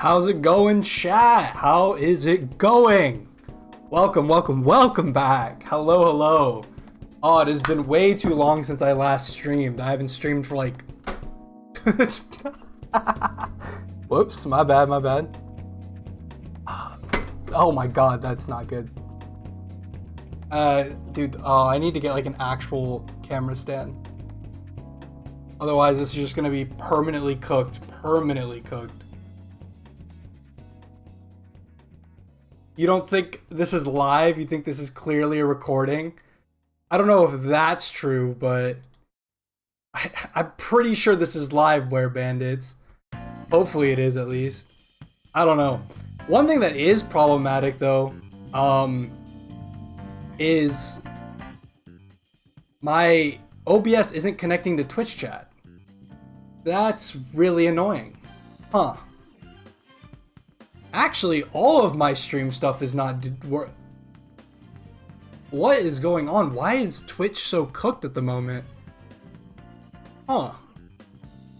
How's it going, chat? How is it going? Welcome back. Hello. Oh, it has been way too long since I last streamed. I haven't streamed for like... Whoops, my bad. Oh my god, that's not good. Dude, I need to get like an actual camera stand. Otherwise, this is just gonna be permanently cooked. You don't think this is live? You think this is clearly a recording? I don't know if that's true, but I'm pretty sure this is live, Blair Bandits. Hopefully it is, at least. I don't know. One thing that is problematic, though, is my OBS isn't connecting to Twitch chat. That's really annoying. Huh. Actually, all of my stream stuff is not... What is going on? Why is Twitch so cooked at the moment? Huh.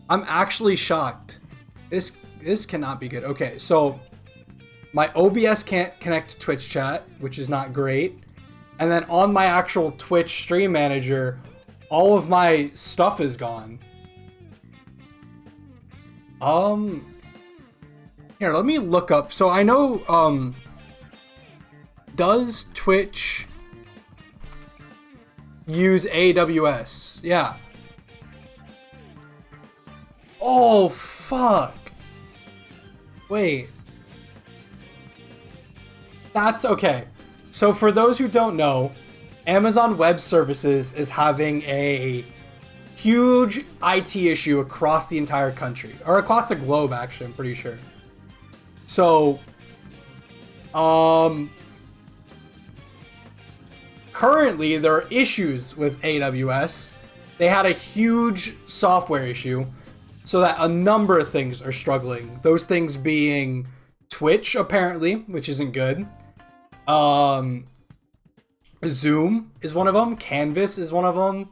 I'm actually shocked. This cannot be good. Okay, so my OBS can't connect to Twitch chat, which is not great. And then on my actual Twitch stream manager, all of my stuff is gone. Here, let me look up. So I know, does Twitch use AWS? Yeah. Oh, fuck. Wait. That's okay. So for those who don't know, Amazon Web Services is having a huge IT issue across the entire country, or across the globe, actually, I'm pretty sure. So, currently there are issues with AWS. They had a huge software issue, so that a number of things are struggling. Those things being Twitch, apparently, which isn't good. Zoom is one of them. Canvas is one of them.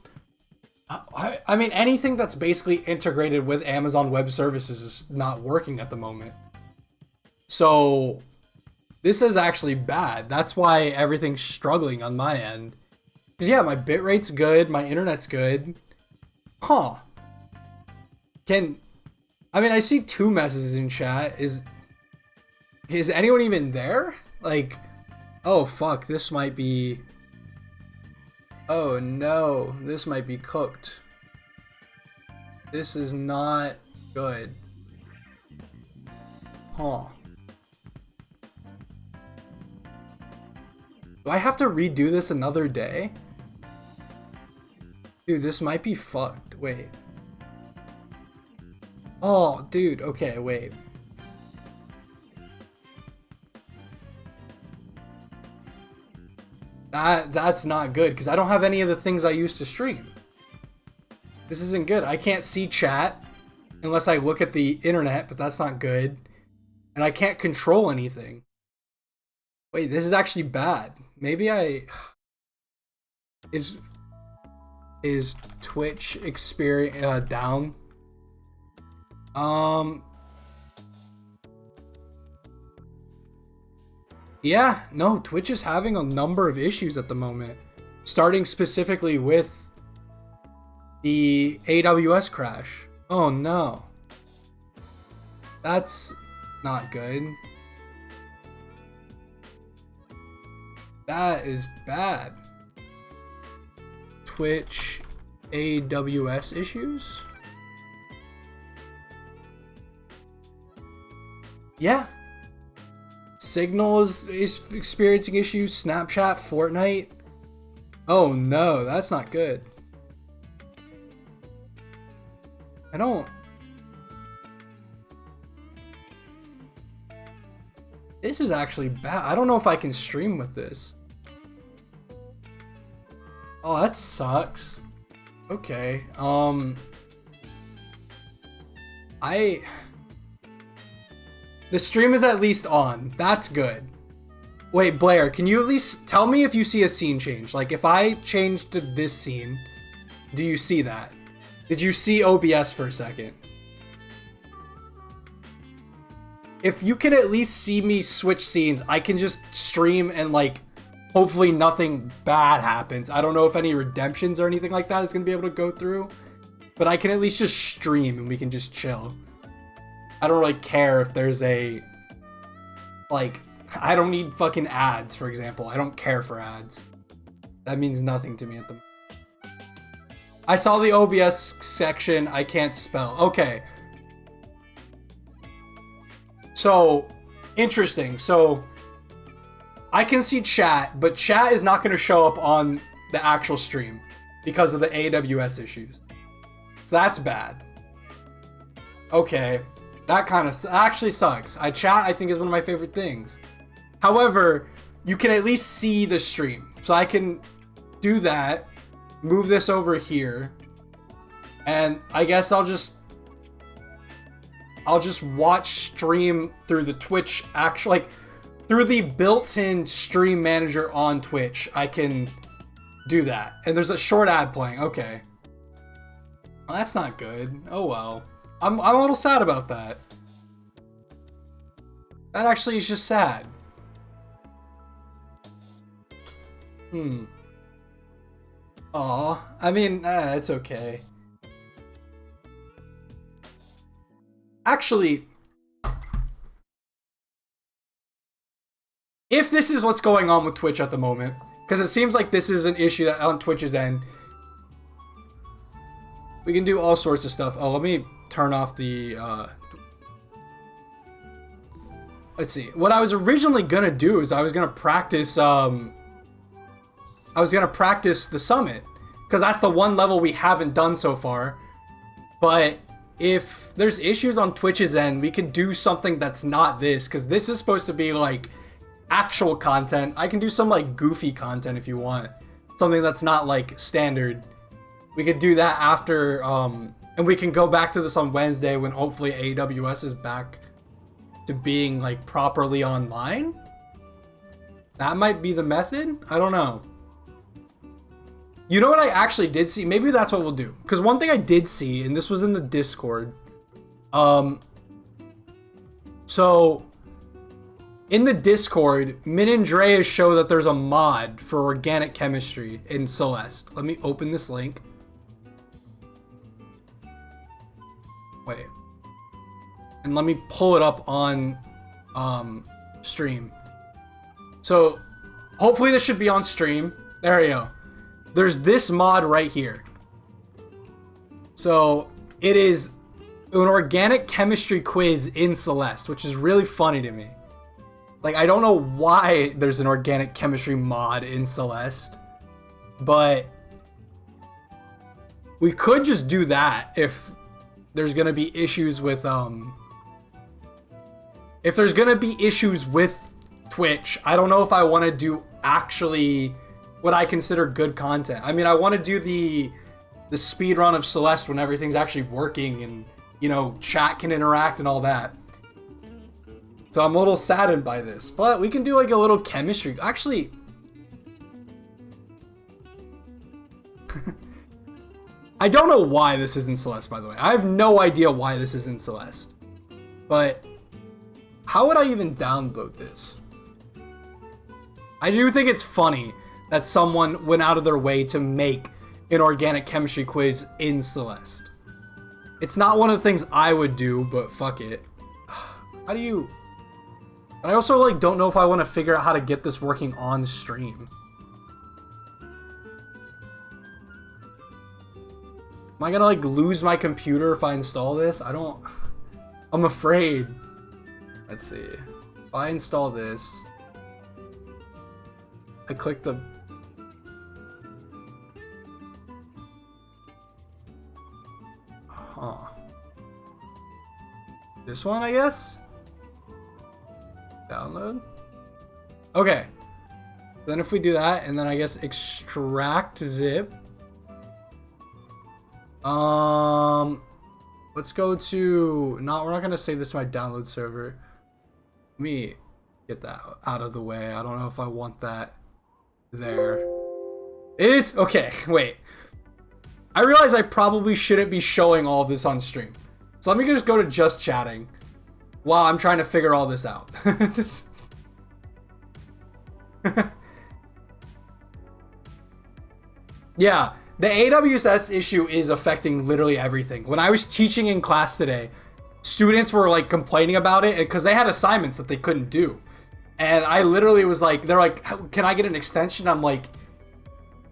I mean, anything that's basically integrated with Amazon Web Services is not working at the moment. So this is actually bad. That's why everything's struggling on my end. Because yeah, my bitrate's good, my internet's good. Huh. I mean, I see 2 messages in chat. Is anyone even there? Like, oh fuck, this might be... Oh no, this might be cooked. This is not good. Huh. Do I have to redo this another day? Dude, this might be fucked. Wait. Oh, dude. Okay, wait. That's not good, because I don't have any of the things I used to stream. This isn't good. I can't see chat unless I look at the internet, but that's not good. And I can't control anything. Wait, this is actually bad. Maybe is Twitch experience down? Yeah, no, Twitch is having a number of issues at the moment, starting specifically with the AWS crash. Oh no. That's not good. That is bad. Twitch AWS issues? Yeah. Signal is experiencing issues. Snapchat, Fortnite. Oh no, that's not good. This is actually bad. I don't know if I can stream with this. Oh, that sucks. Okay. The stream is at least on. That's good. Wait, Blair, can you at least tell me if you see a scene change? Like, if I change to this scene, do you see that? Did you see OBS for a second? if you can at least see me switch scenes, I can just stream and like hopefully nothing bad happens. I don't know if any redemptions or anything like that is going to be able to go through, but I can at least just stream and we can just chill. I don't really care if there's a, like, I don't need fucking ads, for example. I don't care for ads. That means nothing to me at the moment. I saw the OBS section. I can't spell. Okay. So, interesting. So, I can see chat, but chat is not going to show up on the actual stream because of the AWS issues. So that's bad. Okay. That kind of actually sucks. Chat, I think, is one of my favorite things. However, you can at least see the stream. So I can do that, move this over here, and I guess I'll just watch stream through the Twitch like through the built-in stream manager on Twitch. I can do that. And there's a short ad playing. Okay. Well, that's not good. Oh well. I'm a little sad about that. That actually is just sad. Aw. I mean, it's okay. Actually, if this is what's going on with Twitch at the moment, because it seems like this is an issue that on Twitch's end, we can do all sorts of stuff. Oh, let me turn off the, let's see. What I was originally gonna do is I was gonna practice, the summit, because that's the one level we haven't done so far. But if there's issues on Twitch's end, we could do something that's not this, because this is supposed to be like actual content. I can do some like goofy content if you want, something that's not like standard. We could do that after, and we can go back to this on Wednesday when hopefully AWS is back to being like properly online. That might be the method. I don't know. You know what I actually did see? Maybe that's what we'll do. Because one thing I did see, and this was in the Discord. So in the Discord, Min and Dreas show that there's a mod for organic chemistry in Celeste. Let me open this link. Wait. And let me pull it up on stream. So hopefully this should be on stream. There you go. There's this mod right here. So it is an organic chemistry quiz in Celeste, which is really funny to me. Like, I don't know why there's an organic chemistry mod in Celeste, but we could just do that if there's gonna be issues with if there's gonna be issues with Twitch. I don't know if I want to do actually what I consider good content. I mean, I want to do the speed run of Celeste when everything's actually working and, you know, chat can interact and all that. So I'm a little saddened by this, but we can do like a little chemistry. Actually, I don't know why this is in Celeste, by the way. I have no idea why this is in Celeste. But how would I even download this? I do think it's funny that someone went out of their way to make an organic chemistry quiz in Celeste. It's not one of the things I would do, but fuck it. How do you... And I also like don't know if I want to figure out how to get this working on stream. Am I gonna like lose my computer if I install this? I'm afraid. Let's see. If I install this, I click the... Huh. This one, I guess? Download? Okay. Then if we do that, and then I guess extract zip. Let's go to... No, we're not going to save this to my download server. Let me get that out of the way. I don't know if I want that there. It is? Okay, wait. I realize I probably shouldn't be showing all of this on stream. So let me just go to just chatting. while I'm trying to figure all this out. Yeah, the AWS issue is affecting literally everything. When I was teaching in class today, students were like complaining about it because they had assignments that they couldn't do. And I literally was like, they're like, can I get an extension? I'm like,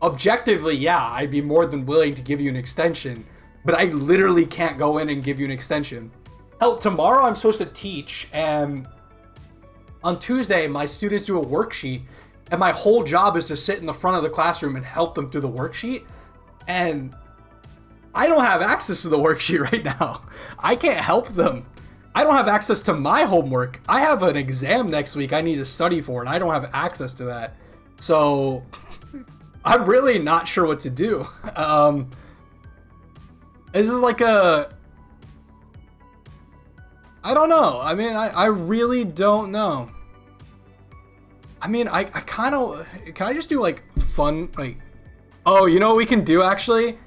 objectively, yeah, I'd be more than willing to give you an extension, but I literally can't go in and give you an extension. Hell, tomorrow I'm supposed to teach, and on Tuesday, my students do a worksheet, and my whole job is to sit in the front of the classroom and help them through the worksheet. And I don't have access to the worksheet right now. I can't help them. I don't have access to my homework. I have an exam next week I need to study for, and I don't have access to that. So I'm really not sure what to do. This is like a... I don't know. I mean, I really don't know. I mean, I kind of... Can I just do, like, fun, like... Oh, you know what we can do, actually?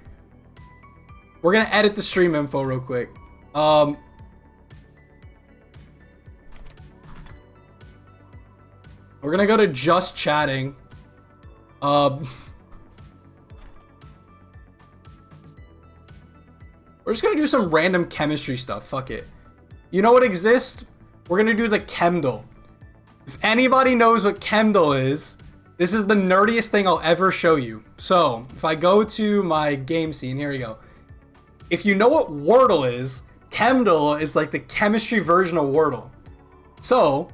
We're going to edit the stream info real quick. We're going to go to just chatting. We're just going to do some random chemistry stuff. Fuck it. You know what exists? We're going to do the Chemdle. If anybody knows what Chemdle is, this is the nerdiest thing I'll ever show you. So, if I go to my game scene, here we go. If you know what Wordle is, Chemdle is like the chemistry version of Wordle. So,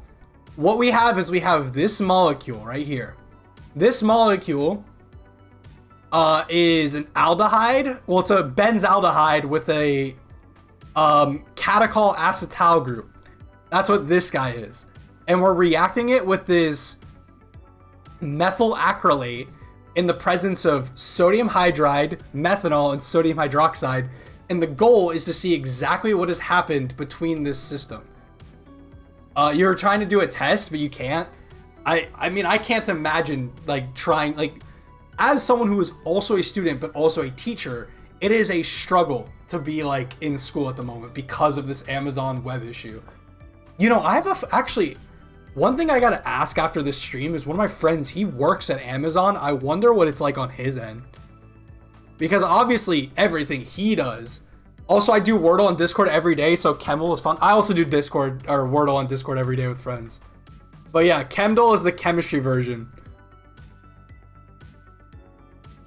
what we have is we have this molecule right here. This molecule is an aldehyde. Well, it's a benzaldehyde with a catechol acetal group. That's what this guy is. And we're reacting it with this methyl acrylate in the presence of sodium hydride, methanol, and sodium hydroxide. And the goal is to see exactly what has happened between this system. You're trying to do a test, but you can't. I mean, I can't imagine like trying, like, as someone who is also a student but also a teacher, it is a struggle to be like in school at the moment because of this Amazon web issue. You know, I have actually, one thing I gotta ask after this stream is one of my friends, he works at Amazon. I wonder what it's like on his end. Because obviously everything he does. Also, I do Wordle on Discord every day, so Chemdle is fun. I also do Discord or Wordle on Discord every day with friends. But yeah, Chemdle is the chemistry version.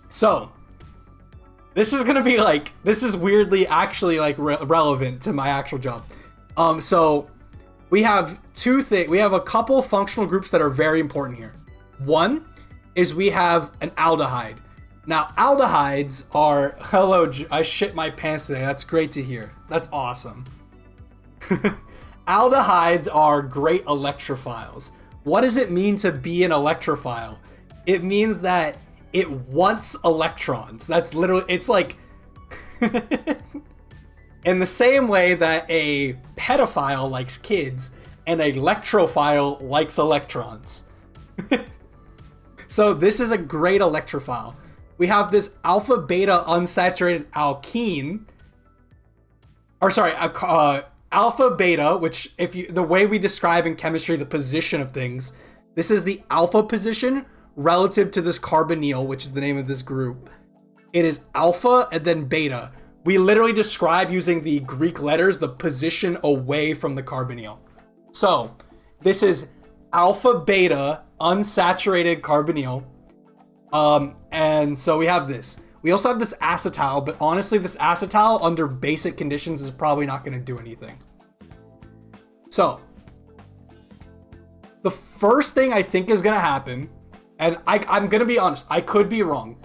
So, this is gonna be like, this is weirdly actually like relevant to my actual job. So we have two things. We have a couple functional groups that are very important here. One is we have an aldehyde. Now, aldehydes are, hello, I shit my pants today. That's great to hear. That's awesome. Aldehydes are great electrophiles. What does it mean to be an electrophile? It means that it wants electrons. That's literally, it's like, in the same way that a pedophile likes kids, an electrophile likes electrons. So this is a great electrophile. We have this alpha beta unsaturated alkene, or sorry, alpha beta, which the way we describe in chemistry the position of things, this is the alpha position relative to this carbonyl, which is the name of this group. It is alpha and then beta. We literally describe using the Greek letters the position away from the carbonyl. So this is alpha beta unsaturated carbonyl. And so we have this. We also have this acetal, but honestly, this acetal under basic conditions is probably not going to do anything. So the first thing I think is going to happen, and I'm going to be honest, I could be wrong.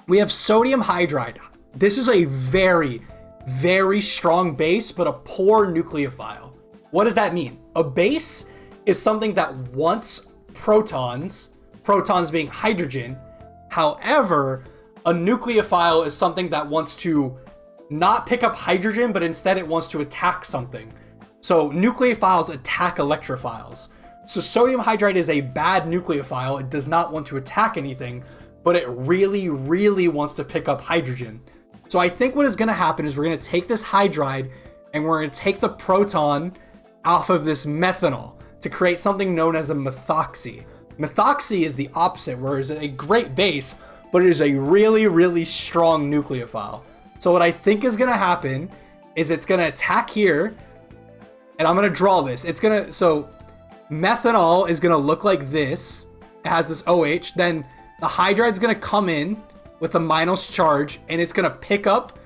We have sodium hydride. This is a very, very strong base, but a poor nucleophile. What does that mean? A base is something that wants protons being hydrogen. However, a nucleophile is something that wants to not pick up hydrogen, but instead it wants to attack something. So nucleophiles attack electrophiles. So sodium hydride is a bad nucleophile. It does not want to attack anything, but it really, really wants to pick up hydrogen. So I think what is going to happen is we're going to take this hydride, And we're going to take the proton off of this methanol to create something known as a methoxy. Methoxy is the opposite, where it's a great base, but it is a really, really strong nucleophile. So what I think is going to happen is it's going to attack here, and I'm going to draw this. So methanol is going to look like this. It has this OH. Then the hydride's going to come in with a minus charge, and it's going to pick up.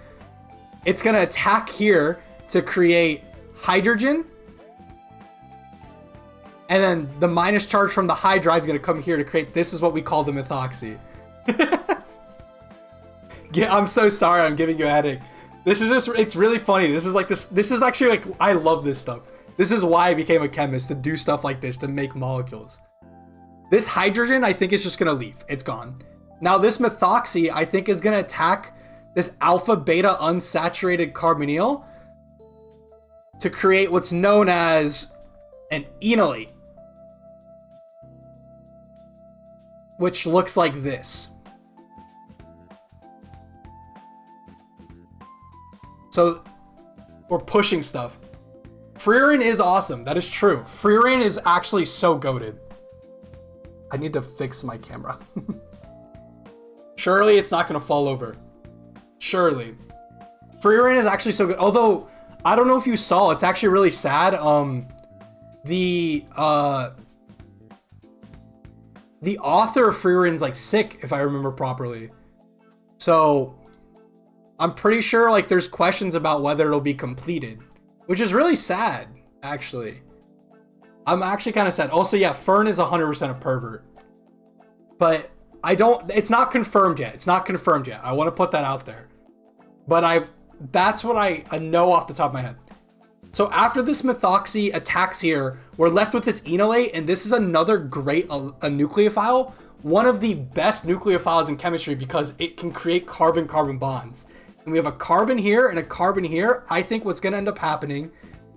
It's going to attack here to create hydrogen. And then the minus charge from the hydride is going to come here to create, this is what we call the methoxy. Yeah, I'm so sorry I'm giving you a headache. This is just, it's really funny. This is actually like, I love this stuff. This is why I became a chemist, to do stuff like this, to make molecules. This hydrogen, I think, is just going to leave. It's gone. Now this methoxy, I think, is going to attack this alpha beta unsaturated carbonyl to create what's known as an enolate, which looks like this. So we're pushing stuff. Freerin is awesome. That is true. Freerin is actually so goated. I need to fix my camera. Surely it's not going to fall over. Surely. Freerin is actually so good. Although, I don't know if you saw, it's actually really sad. The author of Freerin's like sick, if I remember properly. So I'm pretty sure like there's questions about whether it'll be completed, which is really sad, actually. I'm actually kind of sad. Also, yeah, Fern is 100% a pervert. But it's not confirmed yet. It's not confirmed yet. I want to put that out there. But that's what I know off the top of my head. So after this methoxy attacks here, we're left with this enolate, and this is another great a nucleophile. One of the best nucleophiles in chemistry because it can create carbon-carbon bonds. And we have a carbon here and a carbon here. I think what's going to end up happening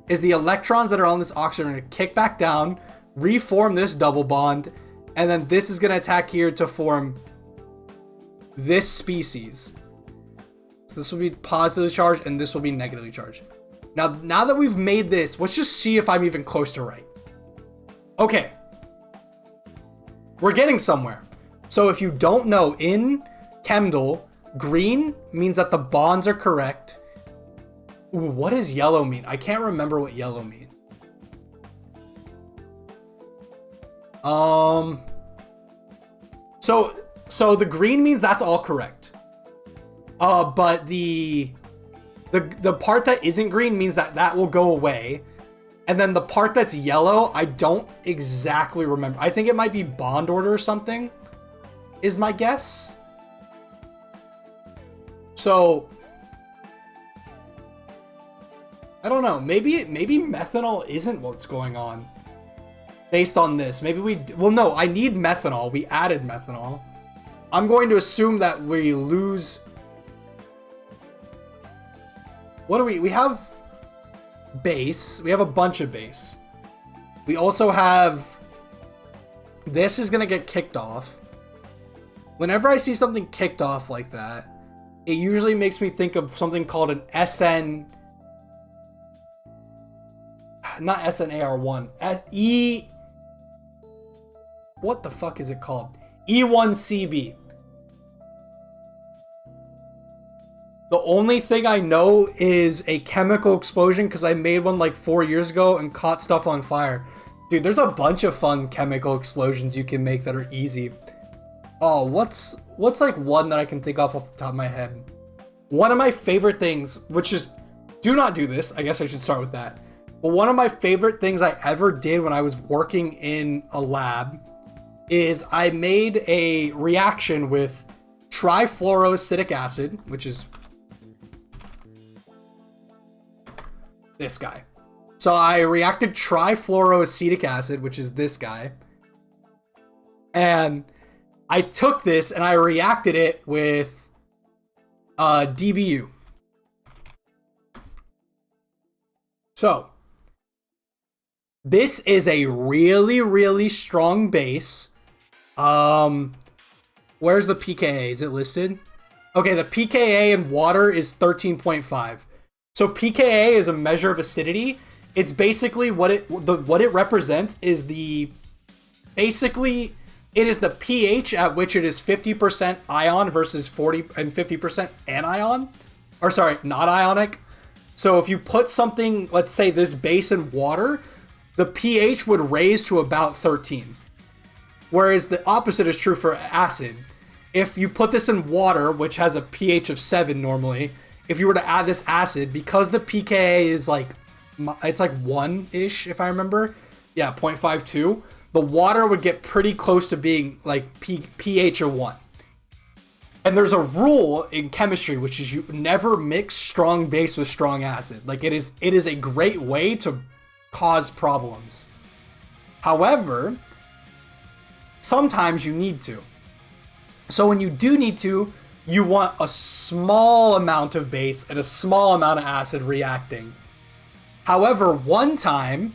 is the electrons that are on this oxygen are going to kick back down, reform this double bond, and then this is going to attack here to form this species. So this will be positively charged and this will be negatively charged. Now that we've made this, let's just see if I'm even close to right. Okay. We're getting somewhere. So if you don't know, in Chemdle, green means that the bonds are correct. Ooh, what does yellow mean? I can't remember what yellow means. So the green means that's all correct. But the part that isn't green means that will go away. And then the part that's yellow, I don't exactly remember. I think it might be bond order or something, is my guess. So I don't know. Maybe methanol isn't what's going on based on this. Maybe well, no, I need methanol. We added methanol. I'm going to assume that we lose. What do we have? Base. We have a bunch of base. We also have, this is going to get kicked off. Whenever I see something kicked off like that, it usually makes me think of something called an SN, not SNAR1, what the fuck is it called? E1CB. The only thing I know is a chemical explosion because I made one like 4 years ago and caught stuff on fire. Dude, there's a bunch of fun chemical explosions you can make that are easy. Oh, what's like one that I can think off the top of my head? One of my favorite things, which is, do not do this. I guess I should start with that. But one of my favorite things I ever did when I was working in a lab is I made a reaction with trifluoroacetic acid, which is this guy. So I reacted trifluoroacetic acid, which is this guy. And I took this and I reacted it with DBU. So this is a really, really strong base. Where's the pKa? Is it listed? Okay, the pKa in water is 13.5. So pKa is a measure of acidity. It's basically what it represents is basically it is the pH at which it is 50% ion versus 40 and 50% anion, or sorry, not ionic. So if you put something, let's say this base in water, the pH would raise to about 13. Whereas the opposite is true for acid. If you put this in water, which has a pH of 7 normally, if you were to add this acid, because the pKa is like, it's like 1-ish, if I remember. Yeah, 0.52. The water would get pretty close to being like pH of 1. And there's a rule in chemistry, which is you never mix strong base with strong acid. Like it is a great way to cause problems. However, sometimes you need to. So when you do need to, you want a small amount of base and a small amount of acid reacting. However, one time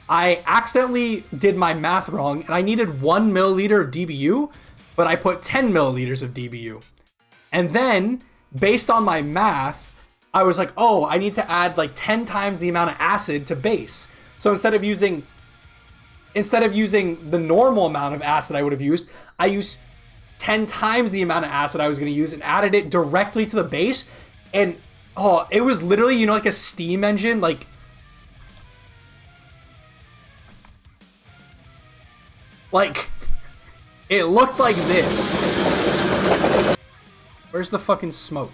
I accidentally did my math wrong and I needed 1 milliliter of DBU, but I put 10 milliliters of DBU. And then based on my math, I was like, oh, I need to add like 10 times the amount of acid to base. So instead of using the normal amount of acid I would have used, I used 10 times the amount of acid I was going to use and added it directly to the base. And oh, it was literally, you know, like a steam engine, like it looked like this. Where's the fucking smoke?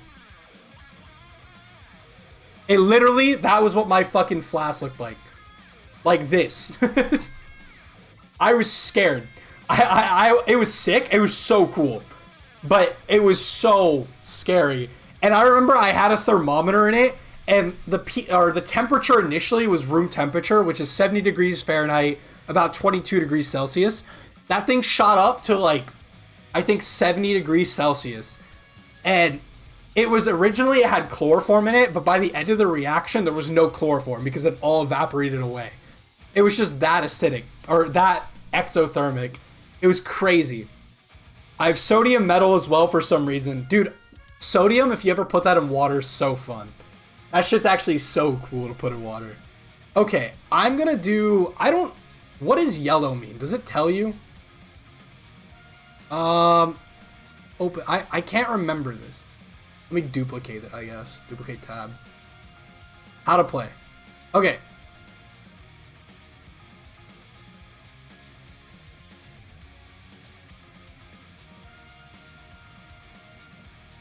It literally, that was what my fucking flask looked like. Like this. I was scared. It was sick. It was so cool. But it was so scary. And I remember I had a thermometer in it, and the temperature initially was room temperature, which is 70 degrees Fahrenheit, about 22 degrees Celsius. That thing shot up to like, I think 70 degrees Celsius. And it was originally, it had chloroform in it, but by the end of the reaction, there was no chloroform because it all evaporated away. It was just that acidic, or that exothermic. It was crazy. I have sodium metal as well for some reason. Dude, sodium, if you ever put that in water, is so fun. That shit's actually so cool to put in water. Okay, I'm gonna do, what does yellow mean? Does it tell you? Open, I can't remember this. Let me duplicate it, I guess. Duplicate tab. How to play. Okay.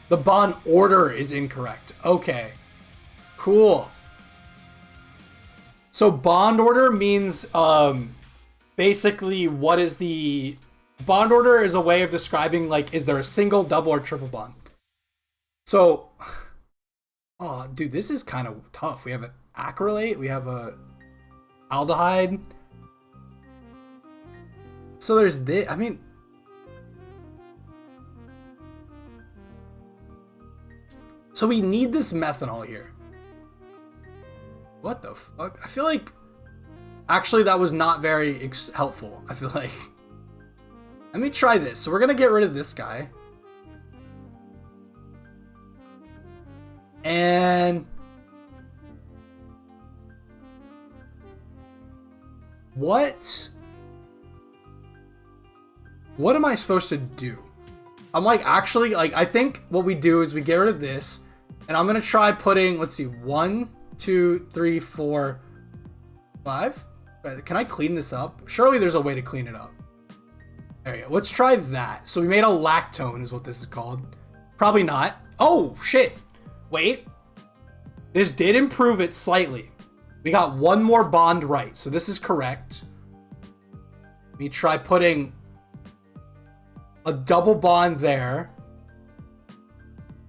The bond order is incorrect. Okay. Cool. So bond order means basically what is the bond order is a way of describing like is there a single, double, or triple bond. So oh dude, this is kind of tough. We have an acrylate, we have a aldehyde. So there's this, I mean, so we need this methanol here. What the fuck? I feel like actually that was not very helpful. I feel like. Let me try this. So we're gonna get rid of this guy. And what am I supposed to do? I'm like, actually, like, I think what we do is we get rid of this, and I'm gonna try putting, let's see, 1, 2, 3, 4, 5. Can I clean this up? Surely there's a way to clean it up. There you go. Let's try that. So we made a lactone is what this is called. Probably not. Oh, shit. Wait. This did improve it slightly. We got one more bond right. So this is correct. Let me try putting a double bond there.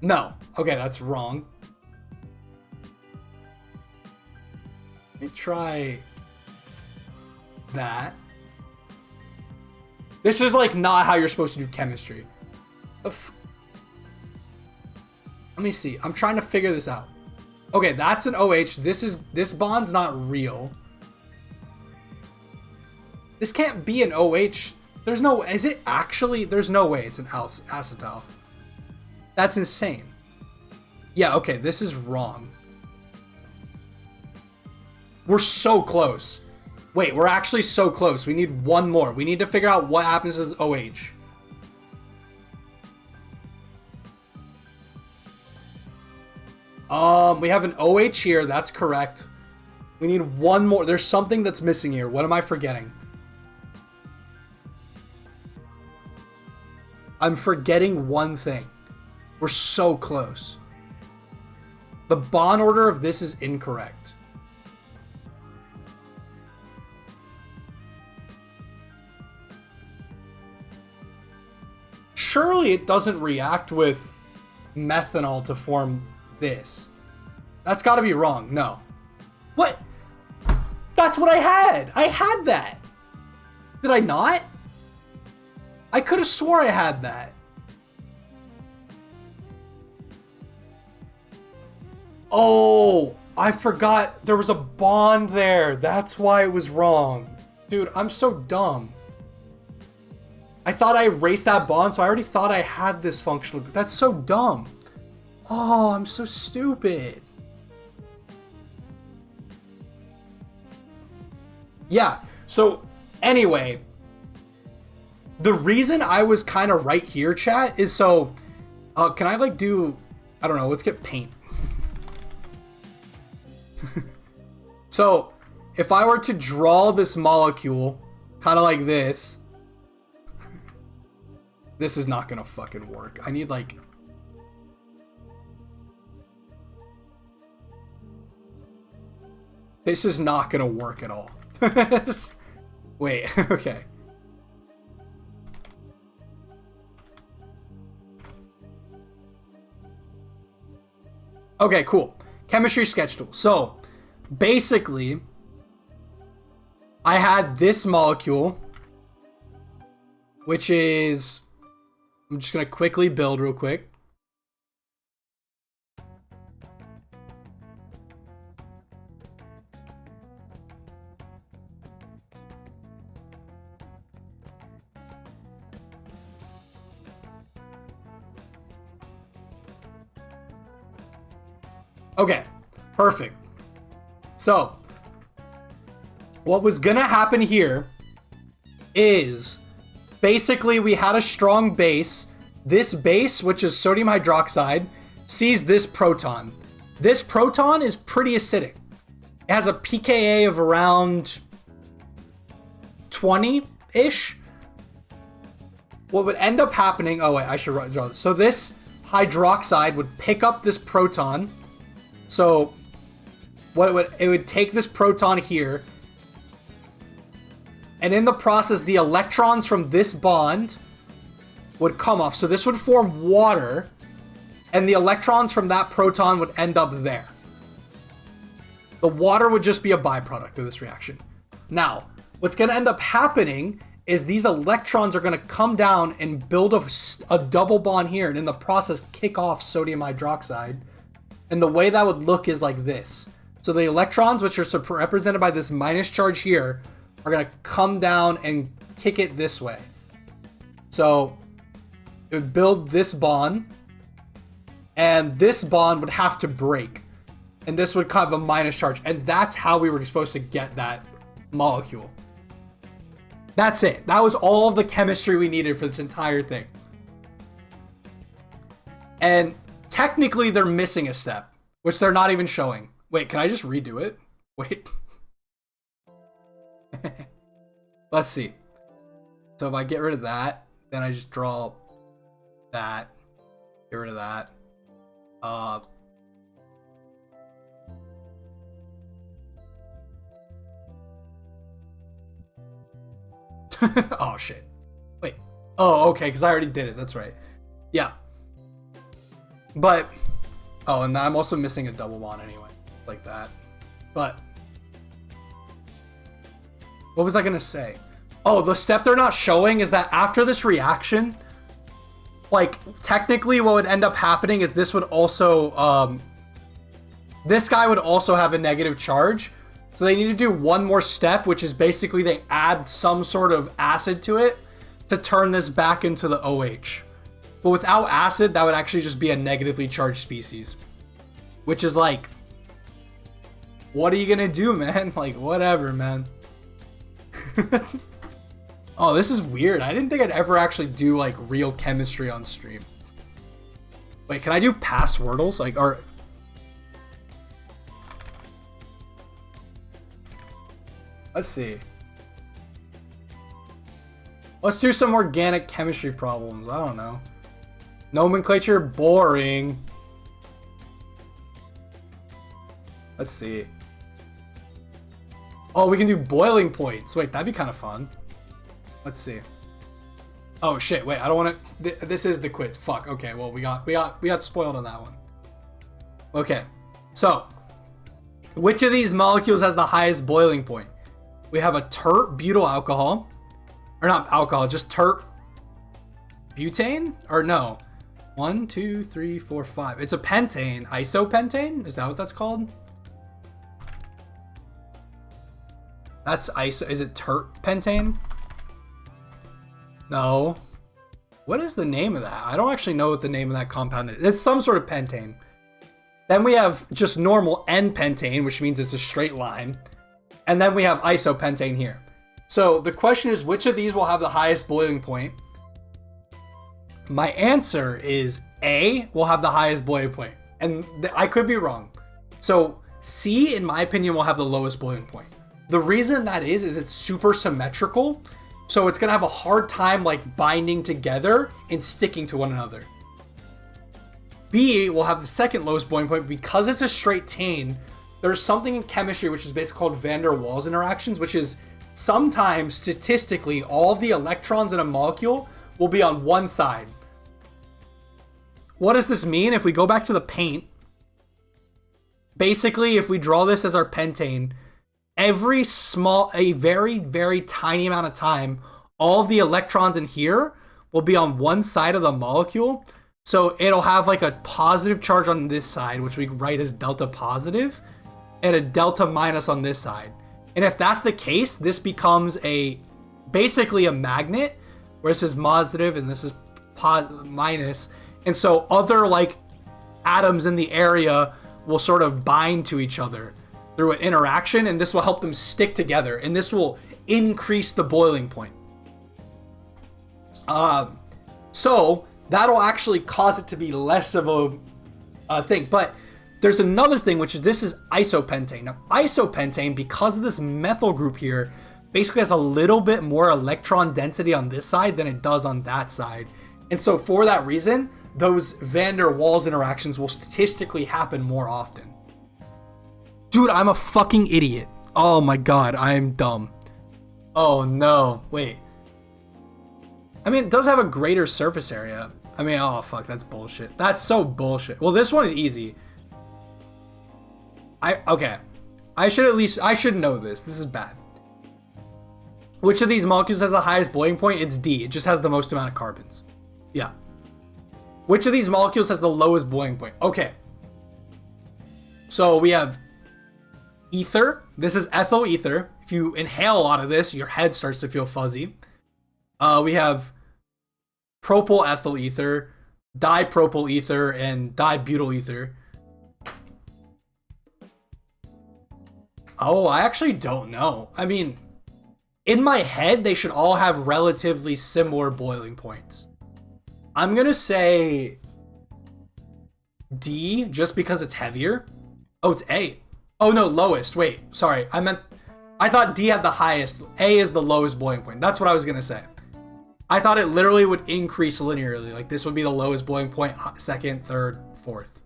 No. Okay, that's wrong. Let me try that. This is like not how you're supposed to do chemistry. Let me see. I'm trying to figure this out. Okay, that's an OH. This bond's not real. This can't be an OH. There's no, is it actually? There's no way it's an acetal. That's insane. Yeah, okay, this is wrong. We're so close. Wait, we're actually so close. We need one more. We need to figure out what happens with OH. We have an OH here. That's correct. We need one more. There's something that's missing here. What am I forgetting? I'm forgetting one thing. We're so close. The bond order of this is incorrect. Surely it doesn't react with methanol to form this. That's got to be wrong. No. What? That's what I had. I had that. Did I not? I could have swore I had that. Oh, I forgot there was a bond there. That's why it was wrong. Dude, I'm so dumb. I thought I erased that bond, so I already thought I had this functional. That's so dumb. Oh, I'm so stupid. Yeah, so anyway, the reason I was kind of right here, chat, is so, can I like do, I don't know, let's get paint. So, if I were to draw this molecule, kind of like this, this is not gonna fucking work. I need like, this is not gonna work at all. Wait, okay. Okay, cool. Chemistry sketch tool. So, basically, I had this molecule, which is, I'm just gonna quickly build real quick. Okay, perfect. So, what was gonna happen here is basically we had a strong base. This base, which is sodium hydroxide, sees this proton. This proton is pretty acidic. It has a pKa of around 20-ish. What would end up happening, oh wait, I should draw this. So this hydroxide would pick up this proton. So what it would take this proton here, and in the process the electrons from this bond would come off. So this would form water, and the electrons from that proton would end up there. The water would just be a byproduct of this reaction. Now, what's going to end up happening is these electrons are going to come down and build a double bond here, and in the process kick off sodium hydroxide. And the way that would look is like this. So the electrons, which are represented by this minus charge here, are going to come down and kick it this way. So it would build this bond, and this bond would have to break. And this would have a minus charge. And that's how we were supposed to get that molecule. That's it. That was all of the chemistry we needed for this entire thing. And technically, they're missing a step, which they're not even showing. Wait, can I just redo it? Wait. Let's see. So if I get rid of that, then I just draw that. Get rid of that. Oh, shit. Wait. Oh, okay, because I already did it. That's right. Yeah. But, oh, and I'm also missing a double bond anyway, like that. But, what was I going to say? Oh, the step they're not showing is that after this reaction, like, technically what would end up happening is this would also, this guy would also have a negative charge. So they need to do one more step, which is basically they add some sort of acid to it to turn this back into the OH. But without acid, that would actually just be a negatively charged species. Which is like, What are you gonna do, man? Like, whatever, man. Oh, this is weird. I didn't think I'd ever actually do, like, real chemistry on stream. Wait, can I do past Wordles? Like, or... Let's see. Let's do some organic chemistry problems. I don't know. Nomenclature, boring. Let's see. Oh, we can do boiling points. Wait, that'd be kind of fun. Let's see. Oh shit! Wait, I don't want to. This is the quiz. Fuck. Okay. Well, we got spoiled on that one. Okay. So, which of these molecules has the highest boiling point? We have a tert butyl alcohol, or not alcohol, just tert butane, or no? 1, 2, 3, 4, 5. It's a pentane. Isopentane? Is that what that's called? That's iso. Is it tert pentane? No. What is the name of that? I don't actually know what the name of that compound is. It's some sort of pentane. Then we have just normal N-pentane, which means it's a straight line. And then we have isopentane here. So the question is, which of these will have the highest boiling point? My answer is A will have the highest boiling point. And I could be wrong. So C, in my opinion, will have the lowest boiling point. The reason that is it's super symmetrical. So it's going to have a hard time like binding together and sticking to one another. B will have the second lowest boiling point because it's a straight chain. There's something in chemistry which is basically called van der Waals interactions, which is sometimes statistically all of the electrons in a molecule will be on one side. What does this mean? If we go back to the paint, basically if we draw this as our pentane, a very, very tiny amount of time, all of the electrons in here will be on one side of the molecule. So it'll have like a positive charge on this side, which we write as delta positive, and a delta minus on this side. And if that's the case, this becomes basically a magnet, where this is positive and this is minus. And so other like atoms in the area will sort of bind to each other through an interaction, and this will help them stick together, and this will increase the boiling point. So that'll actually cause it to be less of a thing. But there's another thing, which is this is isopentane. Now, isopentane, because of this methyl group here, basically has a little bit more electron density on this side than it does on that side. And so for that reason, those van der Waals interactions will statistically happen more often. Dude, I'm a fucking idiot. Oh my god, I'm dumb. Oh no, wait. I mean, it does have a greater surface area. I mean, oh fuck, that's bullshit. That's so bullshit. Well, this one is easy. Okay. I should know this. This is bad. Which of these molecules has the highest boiling point? It's D. It just has the most amount of carbons. Yeah. Which of these molecules has the lowest boiling point? Okay. So we have ether. This is ethyl ether. If you inhale a lot of this, your head starts to feel fuzzy. We have propyl ethyl ether, dipropyl ether, and dibutyl ether. Oh, I actually don't know. I mean, in my head, they should all have relatively similar boiling points. I'm gonna say D, just because it's heavier. Oh, it's A. Oh no, lowest. Wait, sorry. I thought D had the highest. A is the lowest boiling point. That's what I was gonna say. I thought it literally would increase linearly. Like this would be the lowest boiling point, second, third, fourth.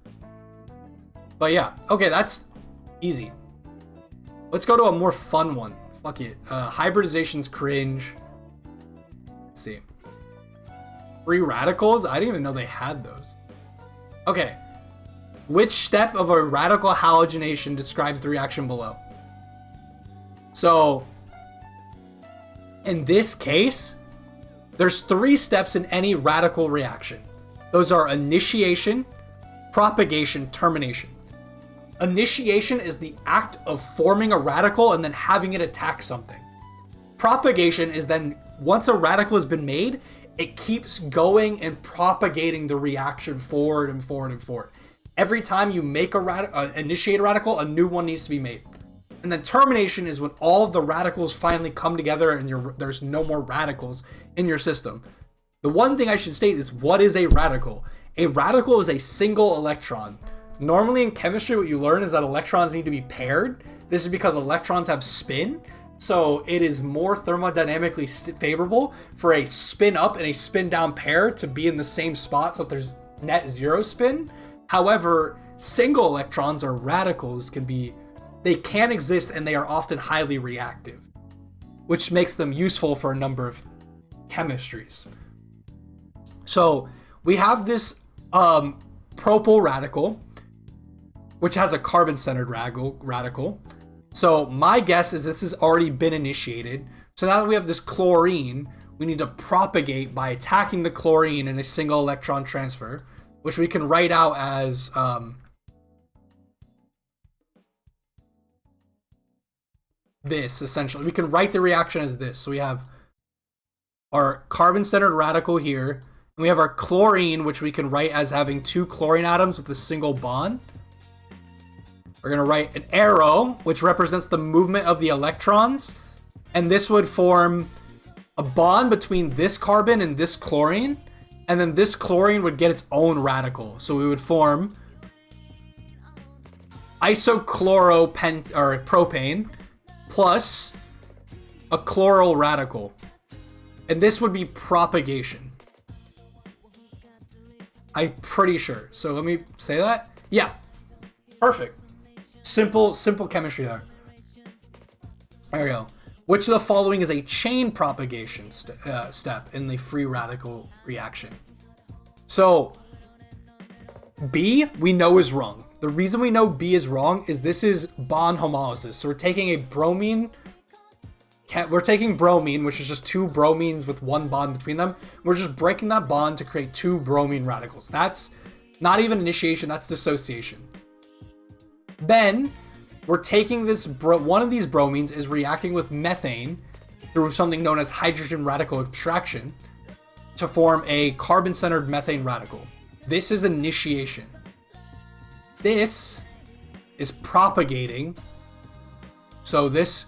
But yeah, okay, that's easy. Let's go to a more fun one. Fuck it. Hybridization's cringe. Let's see. Free radicals? I didn't even know they had those. Okay. Which step of a radical halogenation describes the reaction below? So, in this case, there's 3 steps in any radical reaction. Those are initiation, propagation, termination. Initiation is the act of forming a radical and then having it attack something. Propagation is then, once a radical has been made, it keeps going and propagating the reaction forward and forward and forward. Every time you make initiate a radical, a new one needs to be made. And then termination is when all of the radicals finally come together and there's no more radicals in your system. The one thing I should state is, what is a radical? A radical is a single electron. Normally in chemistry, what you learn is that electrons need to be paired. This is because electrons have spin. So it is more thermodynamically favorable for a spin up and a spin down pair to be in the same spot so that there's net zero spin. However, single electrons or radicals they can exist, and they are often highly reactive, which makes them useful for a number of chemistries. So we have this propyl radical, which has a carbon-centered radical. So my guess is this has already been initiated. So now that we have this chlorine, we need to propagate by attacking the chlorine in a single electron transfer, which we can write out as this, essentially. We can write the reaction as this. So we have our carbon-centered radical here, and we have our chlorine, which we can write as having 2 chlorine atoms with a single bond. We're going to write an arrow, which represents the movement of the electrons, and this would form a bond between this carbon and this chlorine, and then this chlorine would get its own radical. So we would form propane plus a chloral radical, and this would be propagation. I'm pretty sure. So let me say that. Yeah, perfect. Simple chemistry there. There we go. Which of the following is a chain propagation step in the free radical reaction? So B, we know is wrong. The reason we know B is wrong is this is bond homolysis. So we're taking a bromine. We're taking bromine, which is just 2 bromines with 1 bond between them. We're just breaking that bond to create 2 bromine radicals. That's not even initiation, that's dissociation. Then we're taking this, one of these bromines is reacting with methane through something known as hydrogen radical extraction to form a carbon-centered methane radical. This is initiation. This is propagating. So this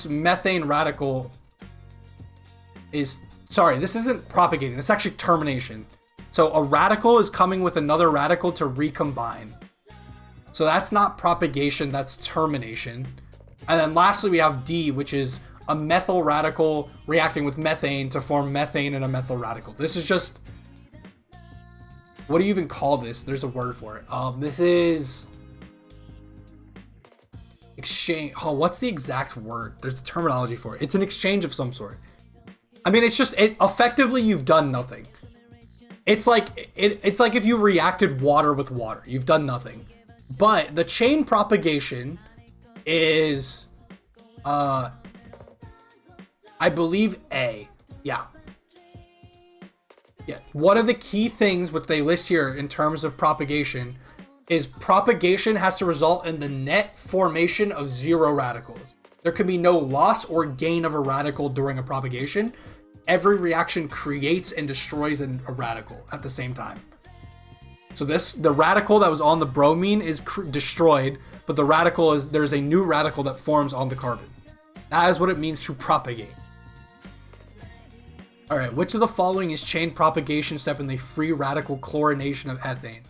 methane radical is, sorry, this isn't propagating. This is actually termination. So a radical is coming with another radical to recombine. So that's not propagation, that's termination. And then lastly, we have D, which is a methyl radical reacting with methane to form methane and a methyl radical. This is just, what do you even call this? There's a word for it. This is exchange. Oh, what's the exact word? There's a terminology for it. It's an exchange of some sort. I mean, it's just, effectively you've done nothing. It's like if you reacted water with water, you've done nothing. But the chain propagation is, I believe A. Yeah. Yeah. One of the key things which they list here in terms of propagation is propagation has to result in the net formation of 0 radicals. There can be no loss or gain of a radical during a propagation. Every reaction creates and destroys a radical at the same time. So the radical that was on the bromine is destroyed, but the radical is, there's a new radical that forms on the carbon. That is what it means to propagate. All right, which of the following is chain propagation step in the free radical chlorination of ethane?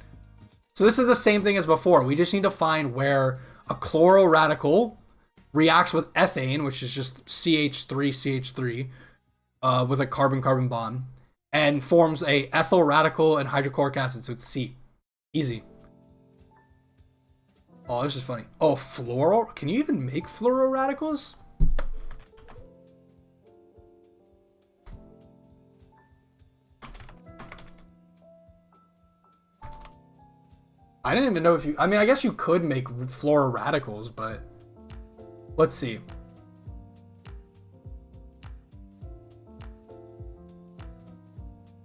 So this is the same thing as before. We just need to find where a chloral radical reacts with ethane, which is just CH3 with a carbon-carbon bond, and forms a ethyl radical and hydrochloric acid. So it's C. Easy. Oh, this is funny. Oh, fluoro? Can you even make fluoro radicals? I didn't even know if you... I mean, I guess you could make fluoro radicals, but... Let's see.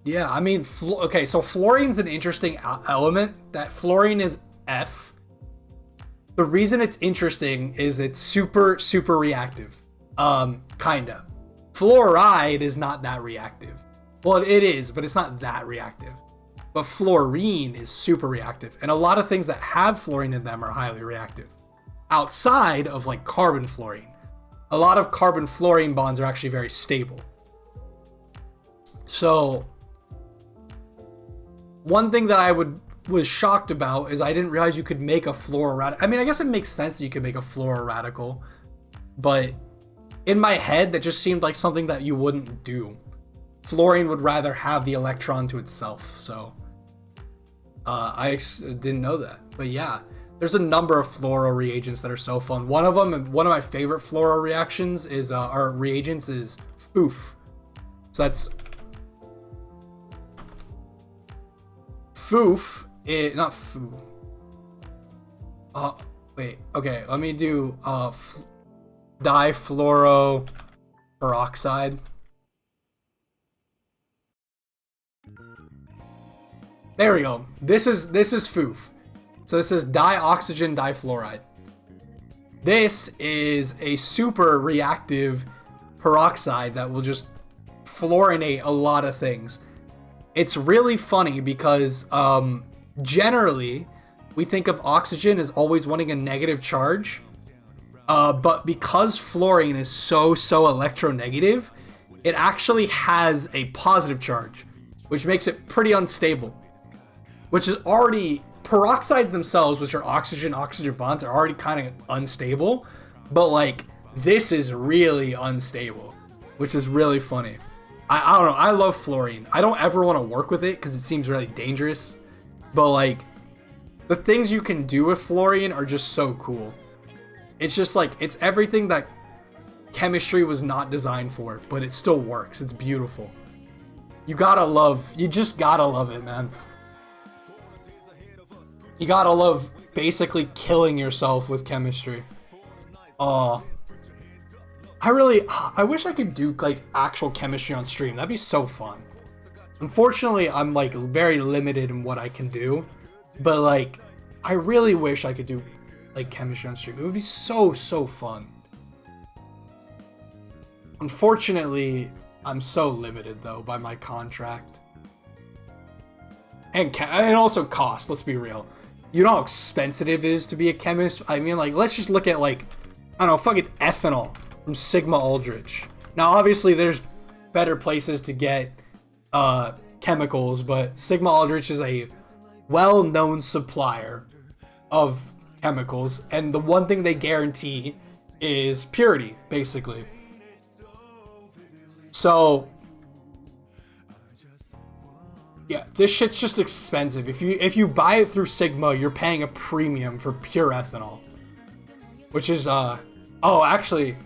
Yeah, I mean... Okay, so fluorine's an interesting element. That fluorine is F. The reason it's interesting is it's super, super reactive. Kinda. Fluoride is not that reactive. Well, it is, but it's not that reactive. But fluorine is super reactive, and a lot of things that have fluorine in them are highly reactive. outside of like carbon fluorine. A lot of carbon fluorine bonds are actually very stable. So one thing that I was shocked about is I didn't realize you could make a fluororadical. I mean, I guess it makes sense that you could make a fluororadical, but in my head, that just seemed like something that you wouldn't do. Fluorine would rather have the electron to itself, so I didn't know that. But yeah, there's a number of fluoro reagents that are so fun. One of them, and one of my favorite fluoro reactions is, or reagents is FOOF. So that's FOOF. Not foo. Wait. Okay, let me do difluoroperoxide. There we go. This is FOOF. So this is dioxygen difluoride. This is a super reactive peroxide that will just fluorinate a lot of things. It's really funny because generally we think of oxygen as always wanting a negative charge, but because fluorine is so electronegative, it actually has a positive charge, which makes it pretty unstable. Which is already, peroxides themselves, which are oxygen bonds, are already kind of unstable, but like this is really unstable, which is really funny. I don't know, I love fluorine. I don't ever want to work with it because it seems really dangerous, but like the things you can do with fluorine are just so cool. It's just like, it's everything that chemistry was not designed for, but it still works. It's beautiful. You just gotta love it, man. You gotta love basically killing yourself with chemistry. I wish I could do like actual chemistry on stream. That'd be so fun. Unfortunately, I'm like very limited in what I can do, but like I really wish I could do like chemistry on stream. It would be so fun. Unfortunately, I'm so limited though by my contract. And also cost, let's be real. You know how expensive it is to be a chemist? I mean, like, let's just look at, like, I don't know, fucking ethanol from Sigma Aldrich. Now, obviously, there's better places to get chemicals, but Sigma Aldrich is a well-known supplier of chemicals, and the one thing they guarantee is purity, basically. So yeah, this shit's just expensive. If you buy it through Sigma, you're paying a premium for pure ethanol. Which is oh, actually,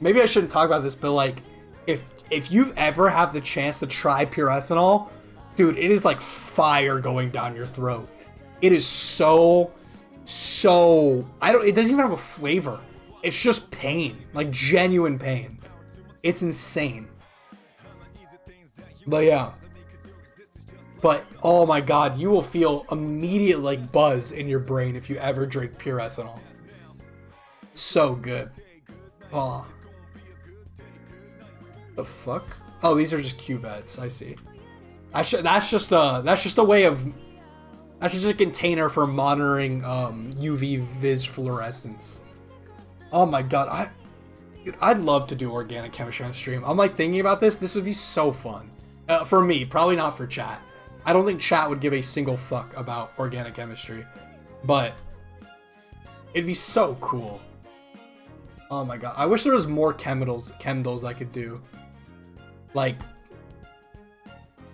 maybe I shouldn't talk about this, but like if you've ever have the chance to try pure ethanol, dude, it is like fire going down your throat. It is so it doesn't even have a flavor. It's just pain, like genuine pain. It's insane. But yeah. But, oh my god, you will feel immediate, like, buzz in your brain if you ever drink pure ethanol. So good. Oh. The fuck? Oh, these are just cuvettes. I see. That's just a way of... That's just a container for monitoring UV vis fluorescence. Oh my god, dude, I'd love to do organic chemistry on stream. I'm like thinking about this. This would be so fun. For me, probably not for chat. I don't think chat would give a single fuck about organic chemistry, but it'd be so cool. Oh my god, I wish there was more Chemdles I could do. Like,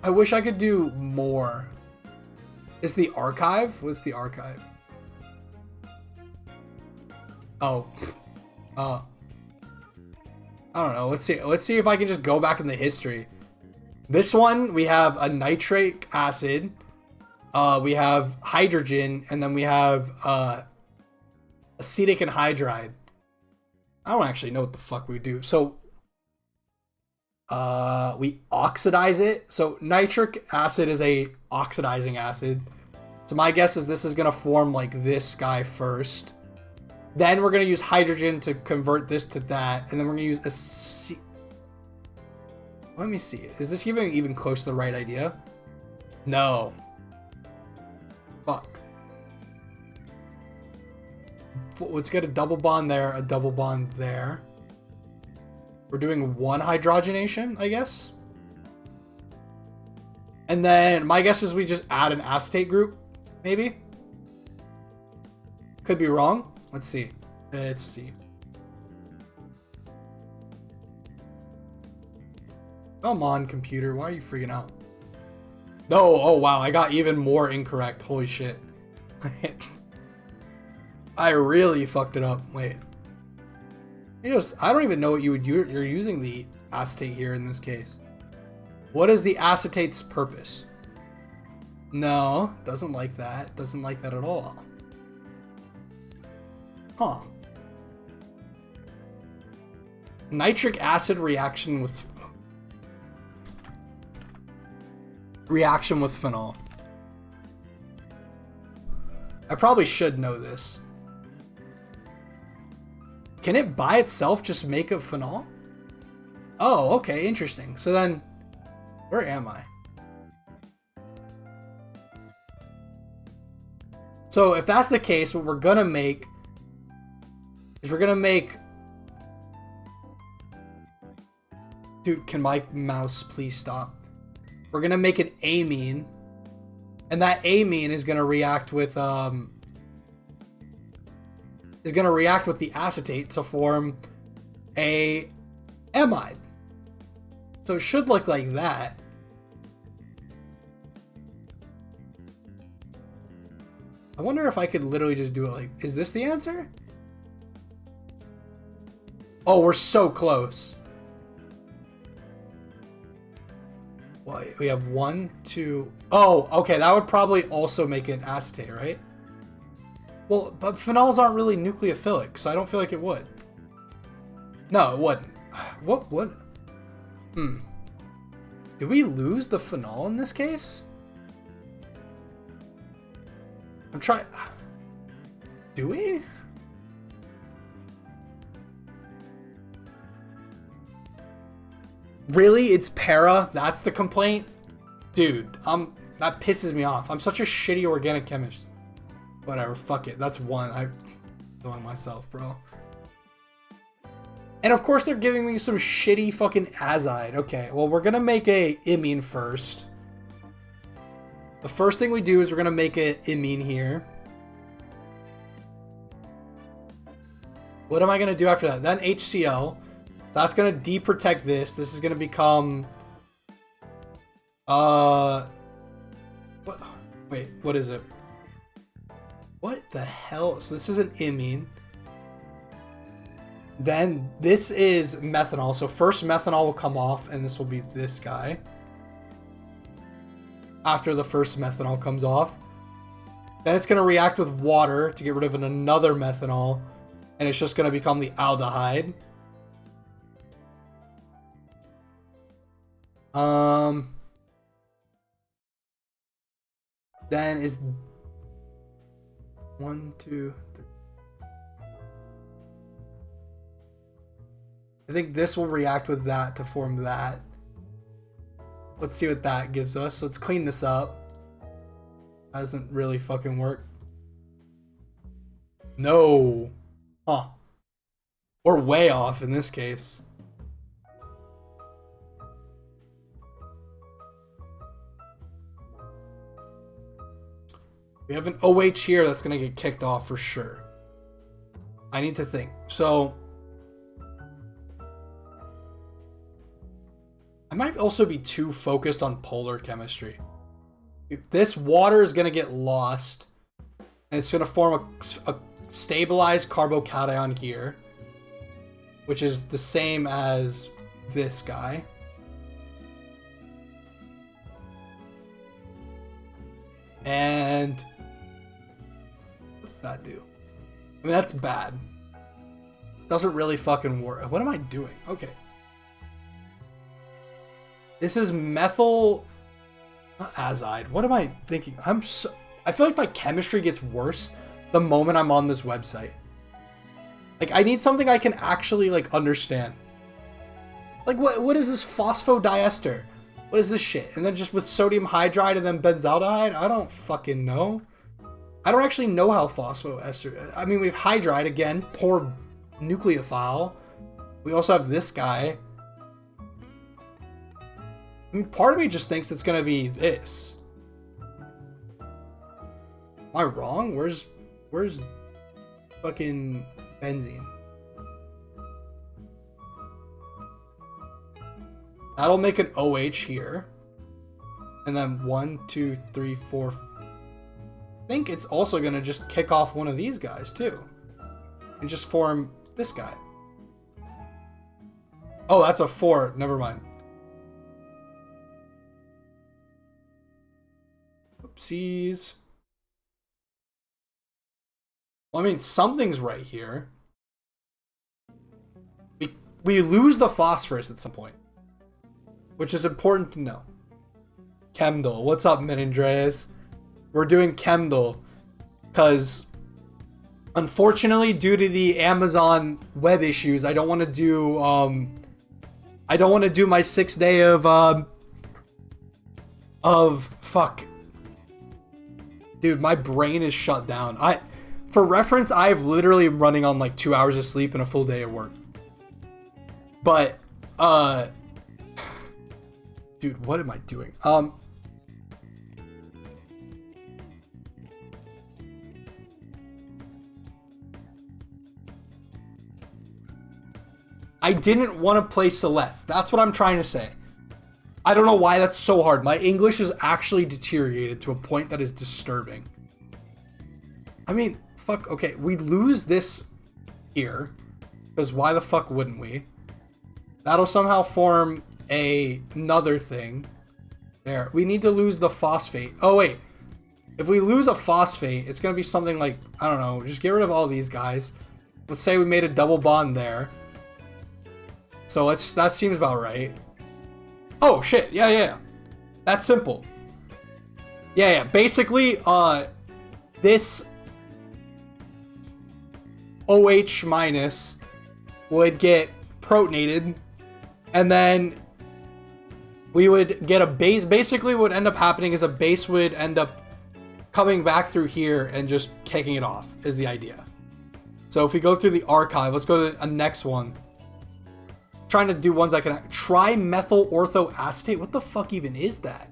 I wish I could do more. Is the archive? What's the archive? Oh, I don't know. Let's see if I can just go back in the history. This one, we have a nitric acid, we have hydrogen, and then we have acetic anhydride. I don't actually know what the fuck we do. So we oxidize it. So nitric acid is a oxidizing acid. So my guess is this is going to form like this guy first. Then we're going to use hydrogen to convert this to that. And then we're going to use let me see. Is this even close to the right idea? No. Fuck. let's get a double bond there, a double bond there. We're doing 1 hydrogenation, I guess. And then my guess is we just add an acetate group, maybe. Could be wrong. Let's see. Let's see. Come on, computer. Why are you freaking out? No. Oh, wow. I got even more incorrect. Holy shit. I really fucked it up. Wait. I don't even know what you would use. You're using the acetate here in this case. What is the acetate's purpose? No, doesn't like that. Doesn't like that at all. Huh. Nitric acid reaction with phenol. I probably should know this. Can it by itself just make a phenol? Oh, okay, interesting. So then, where am I? So if that's the case, what we're gonna make is Dude, can my mouse please stop? We're gonna make an amine, and that amine is gonna react with the acetate to form a amide. So it should look like that. I wonder if I could literally just do it like, is this the answer? Oh, we're so close. Well, we have 1, 2. Oh, okay. That would probably also make an acetate, right? Well, but phenols aren't really nucleophilic, so I don't feel like it would. No, it wouldn't. What would? Do we lose the phenol in this case? I'm trying. Do we? Really? It's para? That's the complaint? Dude, that pisses me off. I'm such a shitty organic chemist. Whatever, fuck it. That's 1. I'm doing myself, bro. And of course they're giving me some shitty fucking azide. Okay, well we're gonna make a imine first. The first thing we do is we're gonna make an imine here. What am I gonna do after that? Then HCl. That's gonna deprotect this. This is gonna become wait, what is it? What the hell? So this is an imine. Then this is methanol. So first methanol will come off, and this will be this guy. After the first methanol comes off. Then it's gonna react with water to get rid of another methanol, and it's just gonna become the aldehyde. Then is 1, 2, 3. I think this will react with that to form that. Let's see what that gives us. Let's clean this up. That doesn't really fucking work. No. Huh. We're way off in this case. We have an OH here that's going to get kicked off for sure. I need to think. So I might also be too focused on polar chemistry. This water is going to get lost, and it's going to form a stabilized carbocation here, which is the same as this guy. And what's that do? I mean, that's bad. Doesn't really fucking work. What am I doing? Okay. This is methyl, not azide. What am I thinking? I feel like my chemistry gets worse the moment I'm on this website. Like, I need something I can actually, like, understand. Like, what is this phosphodiester? What is this shit? And then just with sodium hydride and then benzaldehyde? I don't fucking know. I don't actually know how phosphoester. I mean, we have hydride again, poor nucleophile. We also have this guy. I mean, part of me just thinks it's gonna be this. Am I wrong? Where's fucking benzene? That'll make an OH here. And then 1, 2, 3, 4. I think it's also gonna just kick off one of these guys too. And just form this guy. Oh, that's a 4. Never mind. Oopsies. Well, I mean, something's right here. We lose the phosphorus at some point, which is important to know. Chemdle. What's up, Minandreas? We're doing Chemdle because, unfortunately, due to the Amazon web issues, I don't want to do my 6th day of fuck. Dude, my brain is shut down. For reference, I've literally running on like 2 hours of sleep and a full day of work. But, dude, what am I doing? I didn't want to play Celeste. That's what I'm trying to say. I don't know why that's so hard. My English is actually deteriorated to a point that is disturbing. I mean, fuck, okay, we lose this here, because why the fuck wouldn't we? That'll somehow form another thing. There, we need to lose the phosphate. Oh wait, if we lose a phosphate, it's gonna be something like, I don't know, just get rid of all these guys. Let's say we made a double bond there. So that seems about right. Oh shit, yeah. That's simple. Yeah, basically, this OH minus would get protonated, and then we would get a base. Basically, what would end up happening is a base would end up coming back through here and just kicking it off, is the idea. So if we go through the archive, let's go to a next one. Trying to do ones I can. Trimethyl orthoacetate. What the fuck even is that?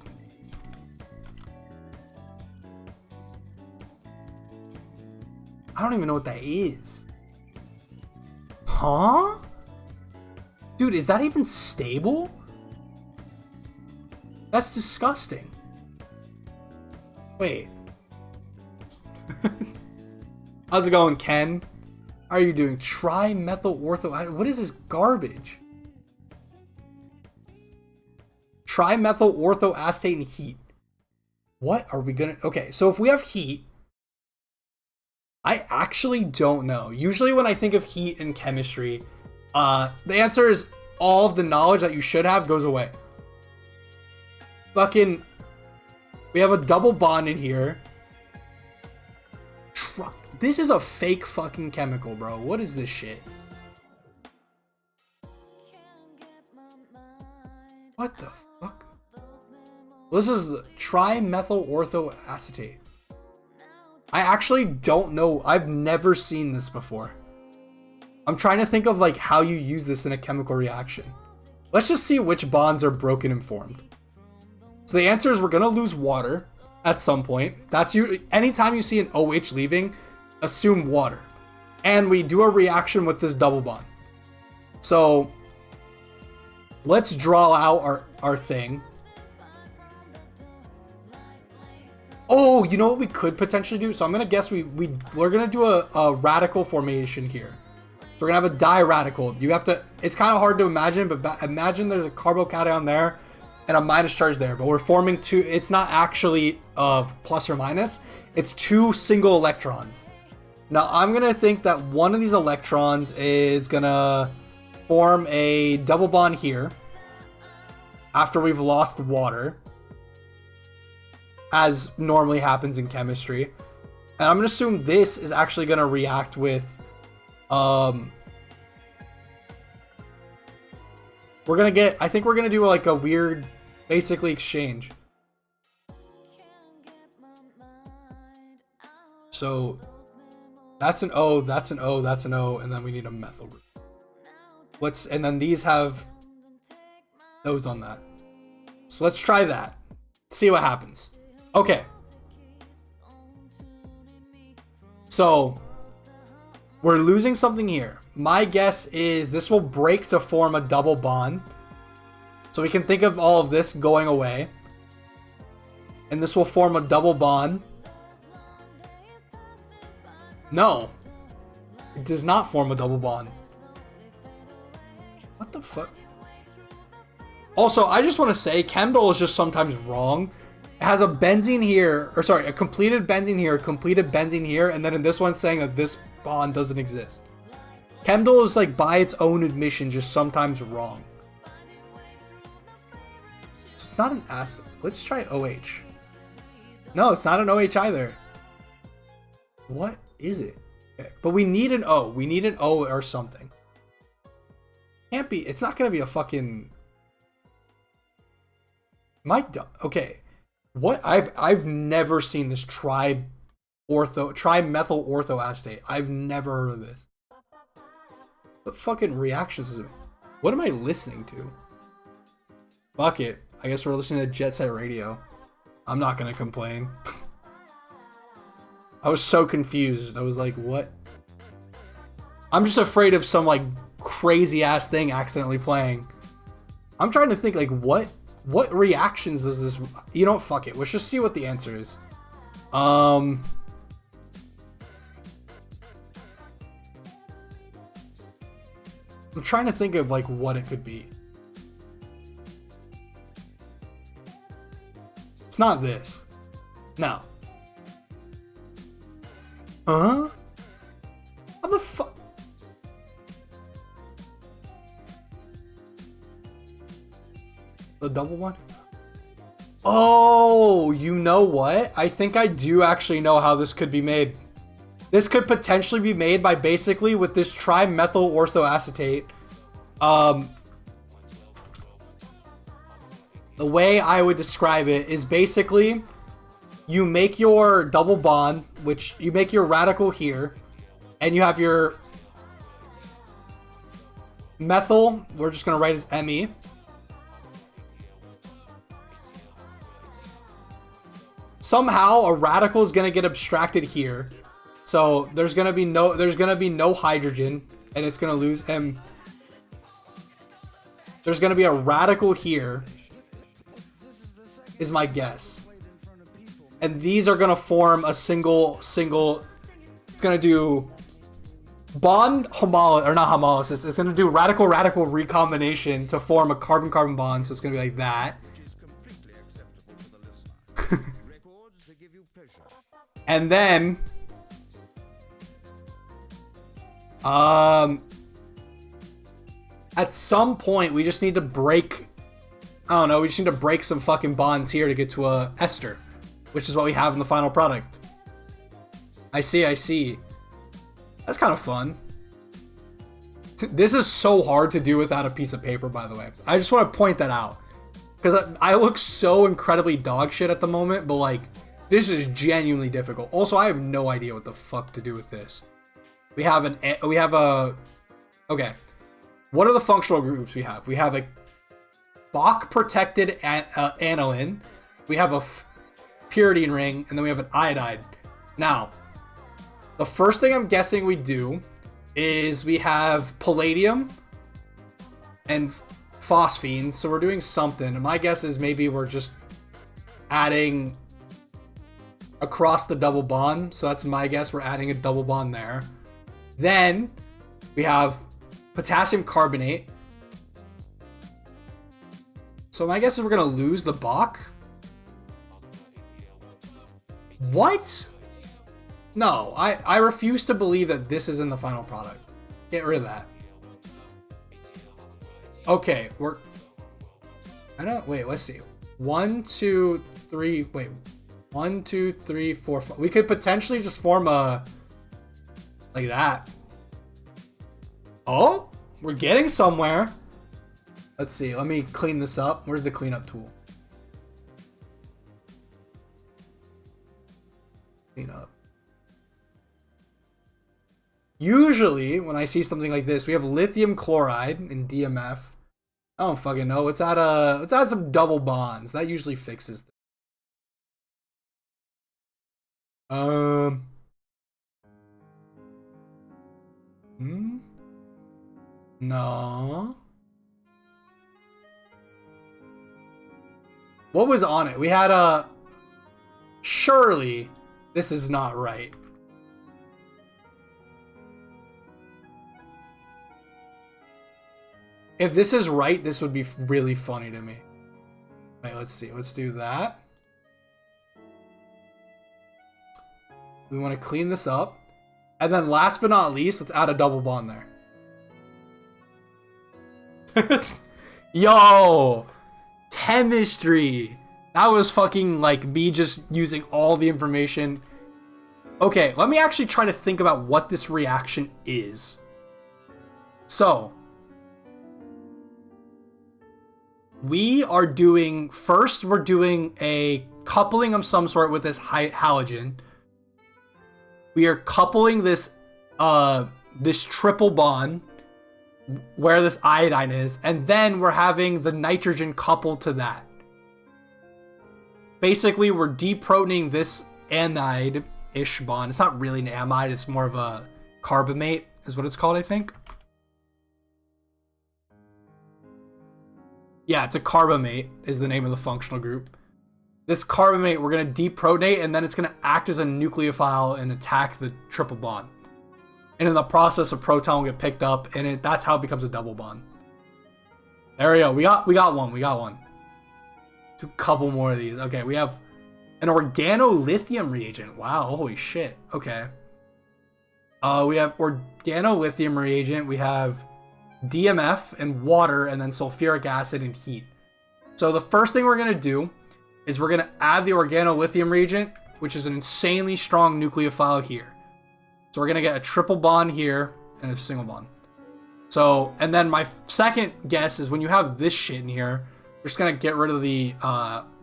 I don't even know what that is. Huh? Dude, is that even stable? That's disgusting. Wait. How's it going, Ken? How are you doing? Trimethyl ortho. What is this garbage? Trimethyl orthoacetate and heat. What are we gonna... Okay, so if we have heat, I actually don't know. Usually when I think of heat in chemistry, the answer is all of the knowledge that you should have goes away. Fucking... We have a double bond in here. This is a fake fucking chemical, bro. What is this shit? What the fuck? This is the trimethyl orthoacetate. I actually don't know. I've never seen this before. I'm trying to think of like how you use this in a chemical reaction. Let's just see which bonds are broken and formed. So the answer is we're gonna lose water at some point. That's anytime you see an OH leaving, assume water. And we do a reaction with this double bond. So let's draw out our thing. Oh, you know what we could potentially do? So I'm gonna guess we're gonna do a radical formation here. So we're gonna have a diradical. You have to, it's kind of hard to imagine, but imagine there's a carbocation there and a minus charge there, but we're forming two. It's not actually plus or minus, it's two single electrons. Now I'm gonna think that one of these electrons is gonna form a double bond here after we've lost the water, as normally happens in chemistry. And I'm gonna assume this is actually gonna react with we're gonna get, I think we're gonna do like a weird basically exchange. So that's an O, that's an O, that's an O, and then we need a methyl group. And then these have those on that. So let's try that. See what happens. Okay. So we're losing something here. My guess is this will break to form a double bond. So we can think of all of this going away. And this will form a double bond. No. It does not form a double bond. What the fuck? Also, I just want to say, Chemdle is just sometimes wrong. It has a benzene here, or sorry, a completed benzene here, a completed benzene here, and then in this one saying that this bond doesn't exist. Chemdle is, like, by its own admission, just sometimes wrong. So it's not an acid. Let's try OH. No, it's not an OH either. What is it? Okay. But we need an O. We need an O or something. Can't be. It's not gonna be a fucking. Okay. What I've never seen this trimethyl ortho acetate. I've never heard of this. What fucking reactions is it? What am I listening to? Fuck it. I guess we're listening to Jet Set Radio. I'm not gonna complain. I was so confused. I was like, what? I'm just afraid of some like crazy ass thing accidentally playing. I'm trying to think like what reactions does this, you know, fuck it. Let's just see what the answer is. I'm trying to think of like what it could be. It's not this. No. Huh? How the fuck? The double one? Oh, you know what? I think I do actually know how this could be made. This could potentially be made by basically with this trimethyl orthoacetate. The way I would describe it is basically you make your double bond, which you make your radical here, and you have your methyl, we're just going to write as Me. Somehow a radical is going to get abstracted here. So there's going to be no hydrogen, and it's going to lose M. There's going to be a radical here, is my guess. And these are going to form a single, it's going to do bond homolysis, or not homolysis, it's going to do radical recombination to form a carbon-carbon bond, so it's going to be like that. And then, at some point, we just need to break, I don't know, we just need to break some fucking bonds here to get to a ester, which is what we have in the final product. I see. That's kind of fun. This is so hard to do without a piece of paper, by the way. I just want to point that out. Because I look so incredibly dog shit at the moment, but like, this is genuinely difficult. Also, I have no idea what the fuck to do with this. Okay. What are the functional groups we have? We have a Bach-protected aniline. We have a pyridine ring, and then we have an iodide. Now, the first thing I'm guessing we do is we have palladium and phosphine, so we're doing something. And my guess is maybe we're just adding across the double bond. So that's my guess. We're adding a double bond there. Then we have potassium carbonate. So my guess is we're going to lose the Bach. What? No, I refuse to believe that this is in the final product. Get rid of that. Okay, wait, let's see. 1, 2, 3, wait. 1, 2, 3, 4, 5. We could potentially just form a, like that. Oh, we're getting somewhere. Let's see, let me clean this up. Where's the cleanup tool? Clean up. Usually, when I see something like this, we have lithium chloride in DMF. I don't fucking know. Let's add some double bonds. That usually fixes them. No. What was on it? We had a... Surely, this is not right. If this is right, this would be really funny to me. Wait, let's see. Let's do that. We want to clean this up. And then last but not least, let's add a double bond there. Yo! Chemistry! That was fucking like me just using all the information. Okay, let me actually try to think about what this reaction is. So, we are doing, first we're doing a coupling of some sort with this halogen. We are coupling this this triple bond where this iodine is, and then we're having the nitrogen coupled to that. Basically, we're deprotoning this amide-ish bond. It's not really an amide, it's more of a carbamate, is what it's called, I think. Yeah, it's a carbamate, is the name of the functional group. This carbamate, we're going to deprotonate, and then it's going to act as a nucleophile and attack the triple bond. And in the process, a proton will get picked up, and that's how it becomes a double bond. There we go. We got one. We got one. A couple more of these. Okay, we have an organolithium reagent. Wow, holy shit. Okay. We have organolithium reagent. We have DMF and water, and then sulfuric acid and heat. So the first thing we're going to do is we're going to add the organolithium reagent, which is an insanely strong nucleophile here. So we're going to get a triple bond here and a single bond. So, and then my second guess is when you have this shit in here, we're just going to get rid of the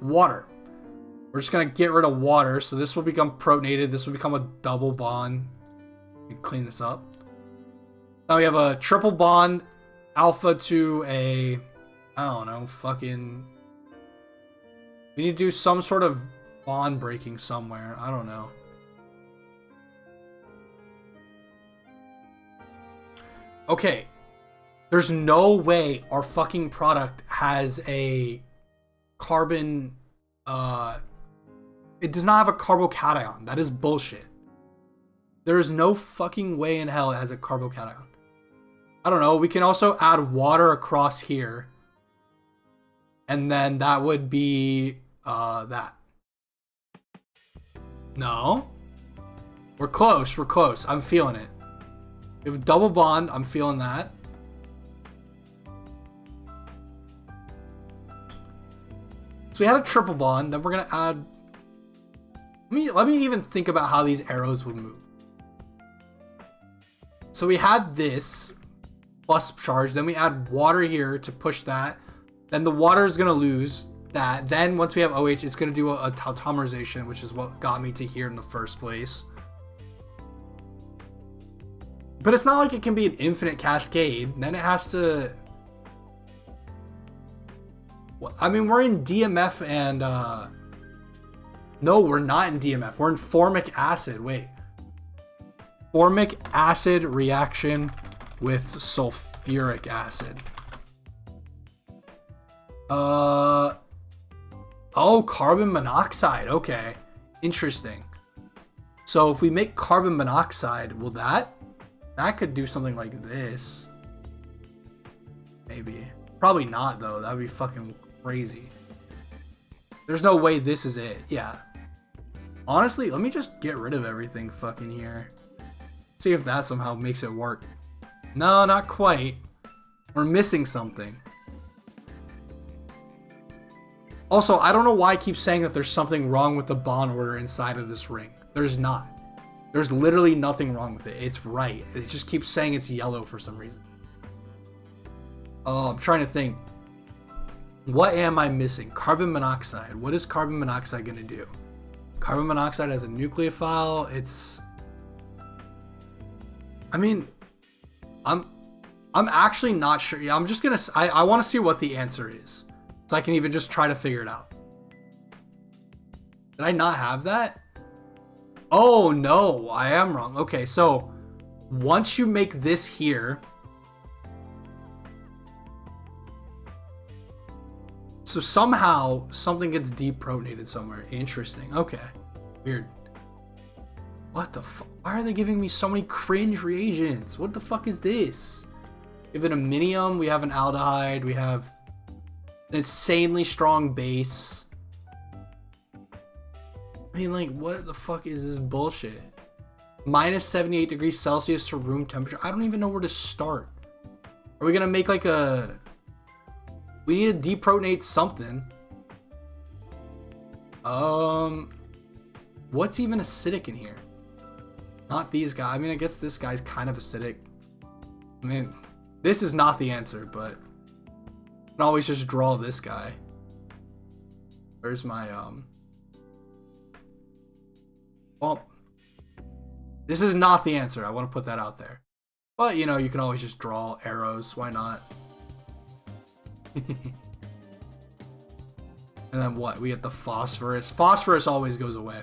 water. We're just going to get rid of water. So this will become protonated. This will become a double bond. Let me clean this up. Now we have a triple bond alpha to a, I don't know, fucking... We need to do some sort of bond breaking somewhere. I don't know. Okay. There's no way our fucking product has a carbon... it does not have a carbocation. That is bullshit. There is no fucking way in hell it has a carbocation. I don't know. We can also add water across here. And then that would be that. No. We're close. We're close. I'm feeling it. We have a double bond. I'm feeling that. So we had a triple bond. Then we're going to add... Let me even think about how these arrows would move. So we had this plus charge. Then we add water here to push that. Then the water is going to lose that. Then once we have OH, it's going to do a tautomerization, which is what got me to here in the first place. But it's not like it can be an infinite cascade. Then it has to... I mean, we're in DMF and... No, we're not in DMF. We're in formic acid. Wait. Formic acid reaction with sulfuric acid. Oh, carbon monoxide. Okay. Interesting. So if we make carbon monoxide, will that could do something like this. Maybe. Probably not, though. That would be fucking crazy. There's no way this is it. Yeah. Honestly, let me just get rid of everything fucking here. See if that somehow makes it work. No, not quite. We're missing something. Also, I don't know why I keep saying that there's something wrong with the bond order inside of this ring. There's not. There's literally nothing wrong with it. It's right. It just keeps saying it's yellow for some reason. Oh, I'm trying to think. What am I missing? Carbon monoxide. What is carbon monoxide going to do? Carbon monoxide has a nucleophile. It's... I mean, I'm actually not sure. Yeah, I'm just gonna. I want to see what the answer is, so I can even just try to figure it out. Did I not have that? Oh no, I am wrong. Okay, so once you make this here, so somehow something gets deprotonated somewhere. Interesting. Okay, weird. What the fuck? Why are they giving me so many cringe reagents? What the fuck is this? We have an aminium, we have an aldehyde, we have an insanely strong base. I mean, like, what the fuck is this bullshit? Minus 78 degrees Celsius to room temperature. I don't even know where to start. Are we gonna make like a... We need to deprotonate something. What's even acidic in here? Not these guys. I mean, I guess this guy's kind of acidic. I mean, this is not the answer, but I can always just draw this guy. Where's my, well, this is not the answer. I want to put that out there. But, you know, you can always just draw arrows. Why not? And then what? We get the phosphorus. Phosphorus always goes away.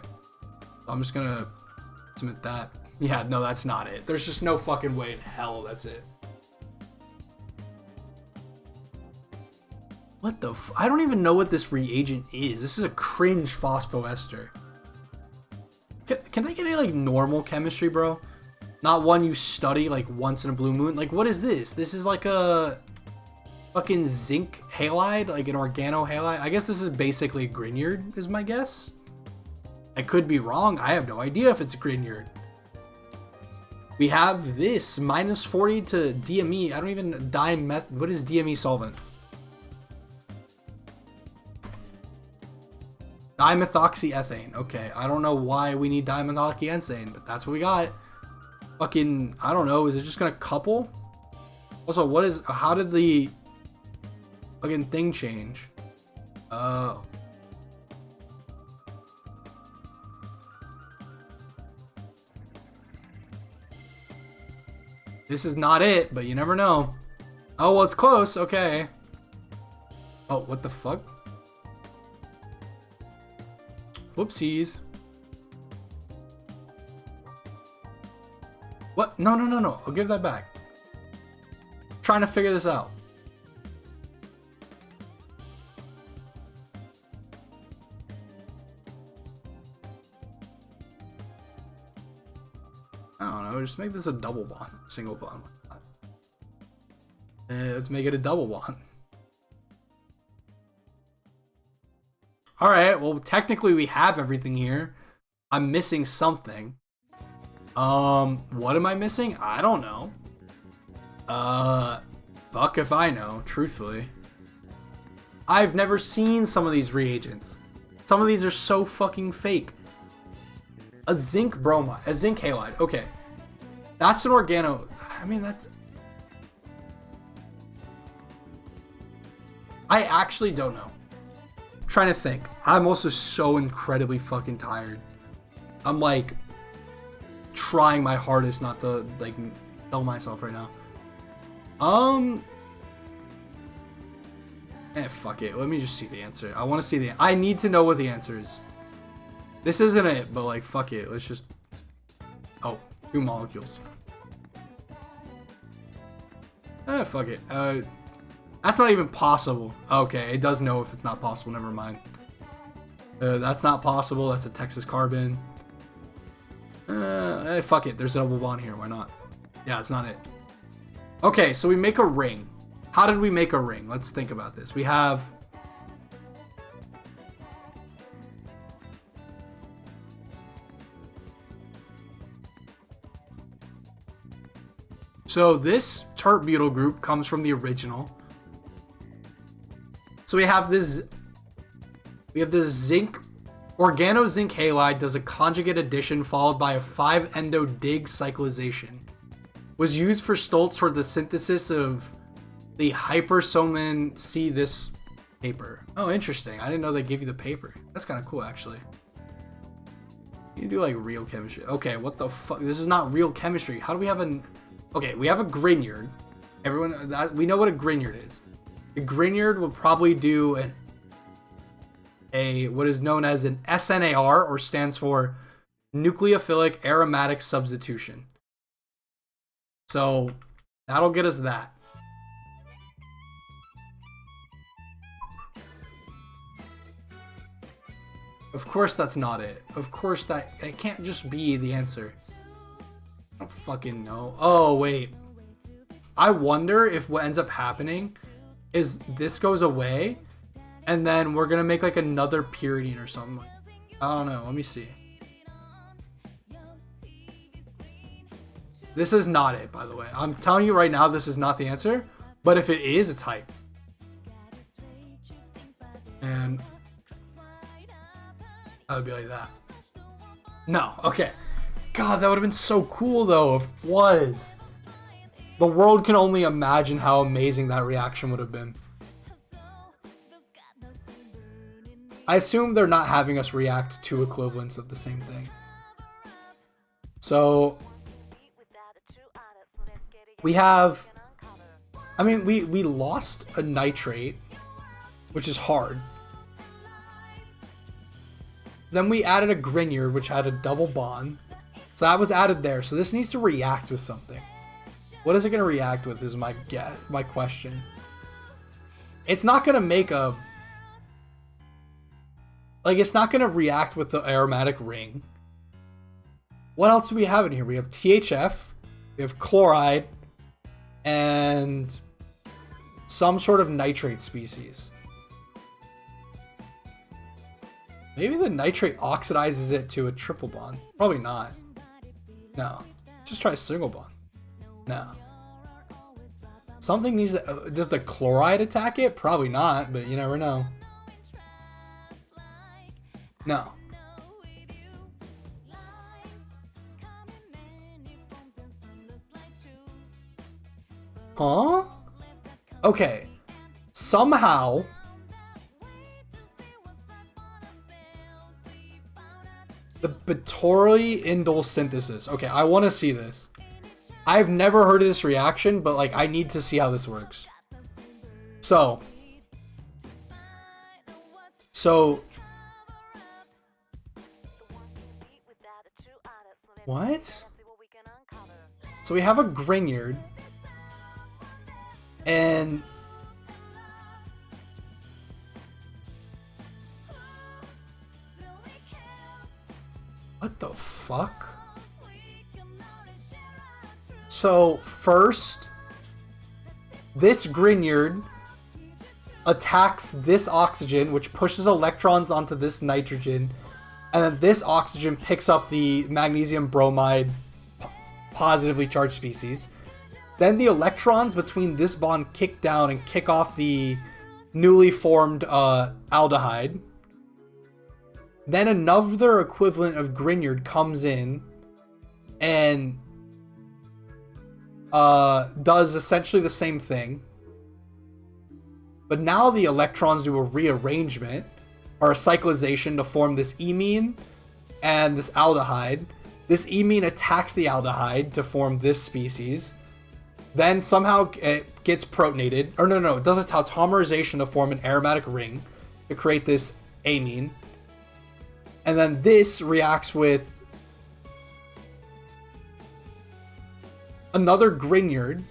So I'm just gonna submit that. Yeah, no, that's not it. There's just no fucking way in hell that's it. What the I don't even know what this reagent is. This is a cringe phosphoester. Can they give me like normal chemistry, bro? Not one you study like once in a blue moon. Like, what is this? This is like a fucking zinc halide, like an organohalide. I guess this is basically Grignard, is my guess. I could be wrong. I have no idea if it's Grignard. We have this minus 40 to DME. I don't even what is DME solvent? Dimethoxyethane. Okay, I don't know why we need dimethoxyethane, but that's what we got. Fucking, I don't know. Is it just gonna couple? Also, what is? How did the fucking thing change? Oh. This is not it, but you never know. Oh, well, it's close. Okay. Oh, what the fuck? Whoopsies. What? No, no, no, no. I'll give that back. I'm trying to figure this out. I don't know. Just make this a double bond. Single bond. Let's make it a double bond. Alright, well, technically we have everything here. I'm missing something. What am I missing? I don't know. Fuck if I know, truthfully. I've never seen some of these reagents. Some of these are so fucking fake. A zinc bromide, a zinc halide, okay. That's an organo, I mean, that's... I actually don't know. I'm trying to think. I'm also so incredibly fucking tired. I'm like trying my hardest not to like tell myself right now. Fuck it. Let me just see the answer. I want to see I need to know what the answer is. This isn't it, but like fuck it. Let's just. Oh, 2 molecules. Fuck it. That's not even possible. Okay, it does know if it's not possible. Never mind. That's not possible. That's a Texas carbon. Fuck it. There's a double bond here. Why not? Yeah, it's not it. Okay, so we make a ring. How did we make a ring? Let's think about this. We have... So this tert-butyl group comes from the original. So we have this zinc, organo-zinc halide does a conjugate addition followed by a 5-endo dig cyclization. Was used for Stoltz for the synthesis of the hypersomin. See this paper. Oh, interesting. I didn't know they gave you the paper. That's kind of cool, actually. You do like real chemistry. Okay, what the fuck? This is not real chemistry. How do we have an... Okay, we have a Grignard. Everyone, we know what a Grignard is. The Grignard will probably do what is known as an SNAR, or stands for nucleophilic aromatic substitution. So that'll get us that. Of course that's not it. Of course it can't just be the answer. I don't fucking know. Oh, wait. I wonder if what ends up happening is this goes away and then we're gonna make like another pyridine or something. I don't know. Let me see. This is not it, by the way. I'm telling you right now, this is not the answer. But if it is, it's hype. And I would be like that. No, okay. God, that would have been so cool though if it was. The world can only imagine how amazing that reaction would have been. I assume they're not having us react to equivalents of the same thing. So we have, I mean, we lost a nitrate, which is hard. Then we added a Grignard, which had a double bond. So that was added there. So this needs to react with something. What is it going to react with is my question. It's not going to make a... Like, it's not going to react with the aromatic ring. What else do we have in here? We have THF. We have chloride. And some sort of nitrate species. Maybe the nitrate oxidizes it to a triple bond. Probably not. No. Just try a single bond. No. Something needs to... does the chloride attack it? Probably not, but you never know. No. Huh? Okay. Somehow... the Bernoulli indole synthesis. Okay, I want to see this. I've never heard of this reaction, but like I need to see how this works. So what? So we have a Grignard and what the fuck? So first, this Grignard attacks this oxygen, which pushes electrons onto this nitrogen, and then this oxygen picks up the magnesium bromide positively charged species. Then the electrons between this bond kick down and kick off the newly formed aldehyde. Then another equivalent of Grignard comes in and does essentially the same thing. But now the electrons do a rearrangement or a cyclization to form this imine and this aldehyde. This imine attacks the aldehyde to form this species. Then somehow it gets protonated. Or no, it does a tautomerization to form an aromatic ring to create this amine. And then this reacts with another Grignard.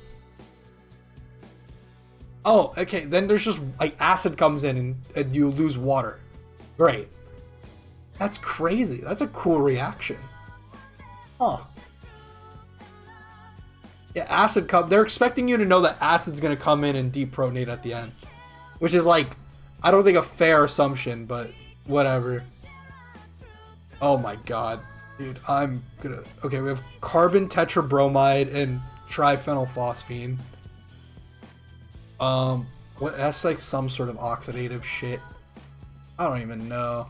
Oh, okay. Then there's just like acid comes in and you lose water. Great. That's crazy. That's a cool reaction. Huh. Yeah, acid come. They're expecting you to know that acid's gonna come in and deprotonate at the end, which is like, I don't think a fair assumption, but whatever. Oh my god, dude, I'm gonna... Okay, we have carbon tetrabromide and triphenylphosphine. What? That's like some sort of oxidative shit. I don't even know.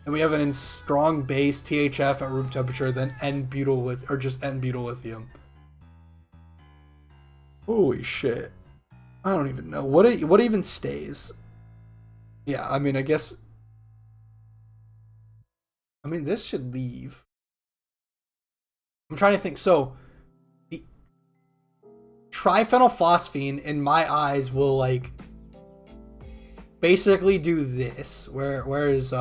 And we have an strong base THF at room temperature, then N-butyl or just N-butyl lithium. Holy shit! I don't even know what even stays. Yeah, I mean, I guess I mean, this should leave. I'm trying to think. So, the triphenylphosphine, in my eyes, will like basically do this. Whereas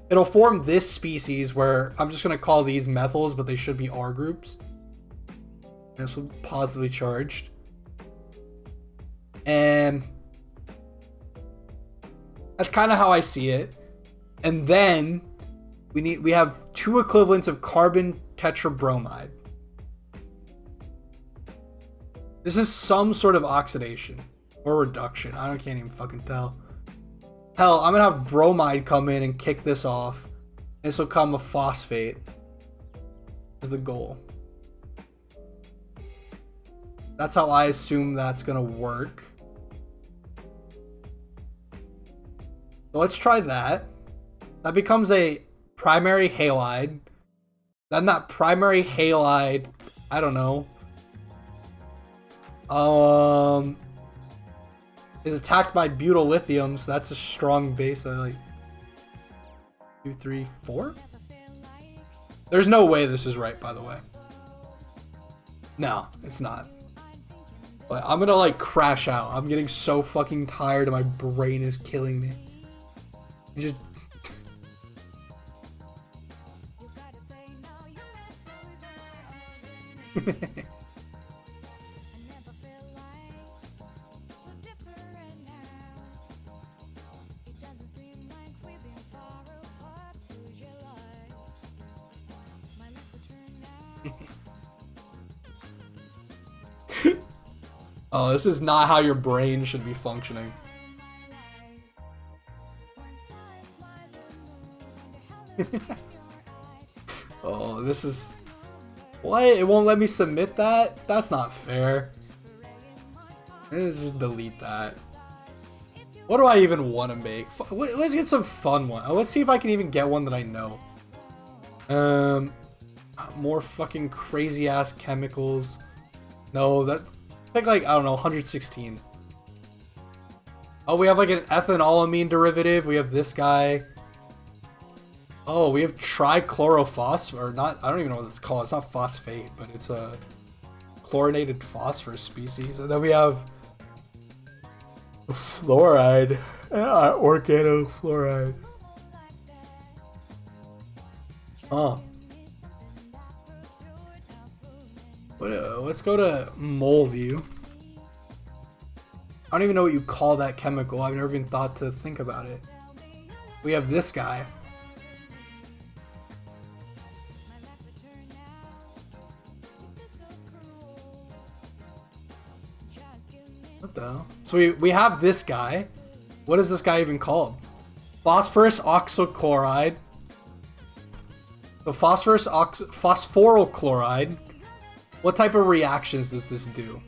it'll form this species where I'm just gonna call these methyls, but they should be R groups. This will be positively charged, and that's kind of how I see it. And then we have 2 equivalents of carbon tetrabromide. This is some sort of oxidation or reduction. I can't even fucking tell. Hell, I'm gonna have bromide come in and kick this off. This will become a phosphate. Is the goal. That's how I assume that's gonna work. So let's try that. That becomes a primary halide. Then that primary halide, I don't know, is attacked by butyl lithium, so that's a strong base. I like 2, 3, 4. There's no way this is right, by the way. No, it's not. But I'm gonna like crash out. I'm getting so fucking tired and my brain is killing me. Just oh, this is not how your brain should be functioning. Oh, this is... What? It won't let me submit that? That's not fair. Let's just delete that. What do I even want to make? Let's get some fun one. Let's see if I can even get one that I know. More fucking crazy ass chemicals. No, that... Pick like, I don't know, 116. Oh, we have like an ethanolamine derivative. We have this guy. Oh, we have trichlorophos, or not, I don't even know what it's called. It's not phosphate, but it's a chlorinated phosphorus species. And then we have fluoride, organofluoride. Oh. Let's go to mole view. I don't even know what you call that chemical. I've never even thought to think about it. We have this guy. What the hell? So we have this guy. What is this guy even called? Phosphorus oxochloride. So phosphoryl chloride. What type of reactions does this do?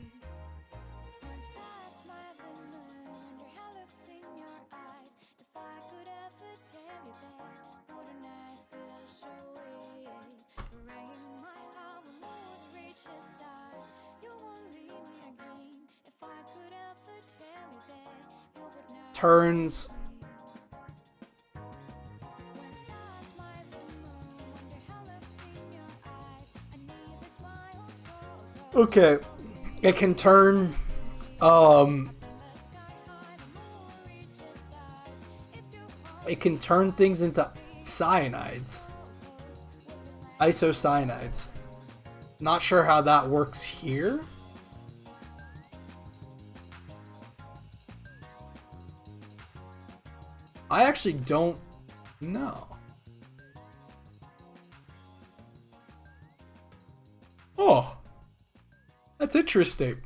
Turns okay, it can turn it can turn things into cyanides, isocyanides. Not sure how that works here. I actually don't know. Oh, that's interesting.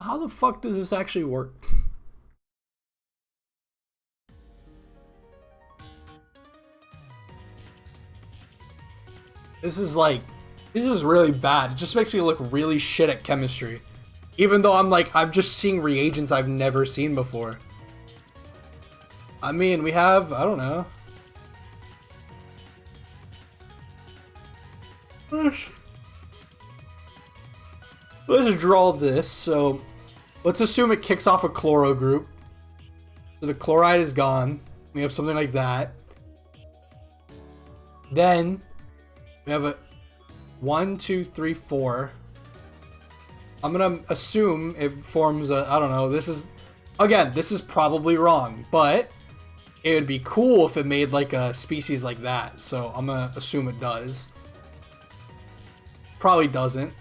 How the fuck does this actually work? This is really bad. It just makes me look really shit at chemistry. Even though I'm just seeing reagents I've never seen before. I mean, we have, I don't know. Let's draw this. So, let's assume it kicks off a chloro group. So the chloride is gone. We have something like that. Then we have a 1, 2, 3, 4. I'm gonna assume it forms a, I don't know, this is, again, this is probably wrong, but it would be cool if it made like a species like that. So I'm gonna assume it does. Probably doesn't.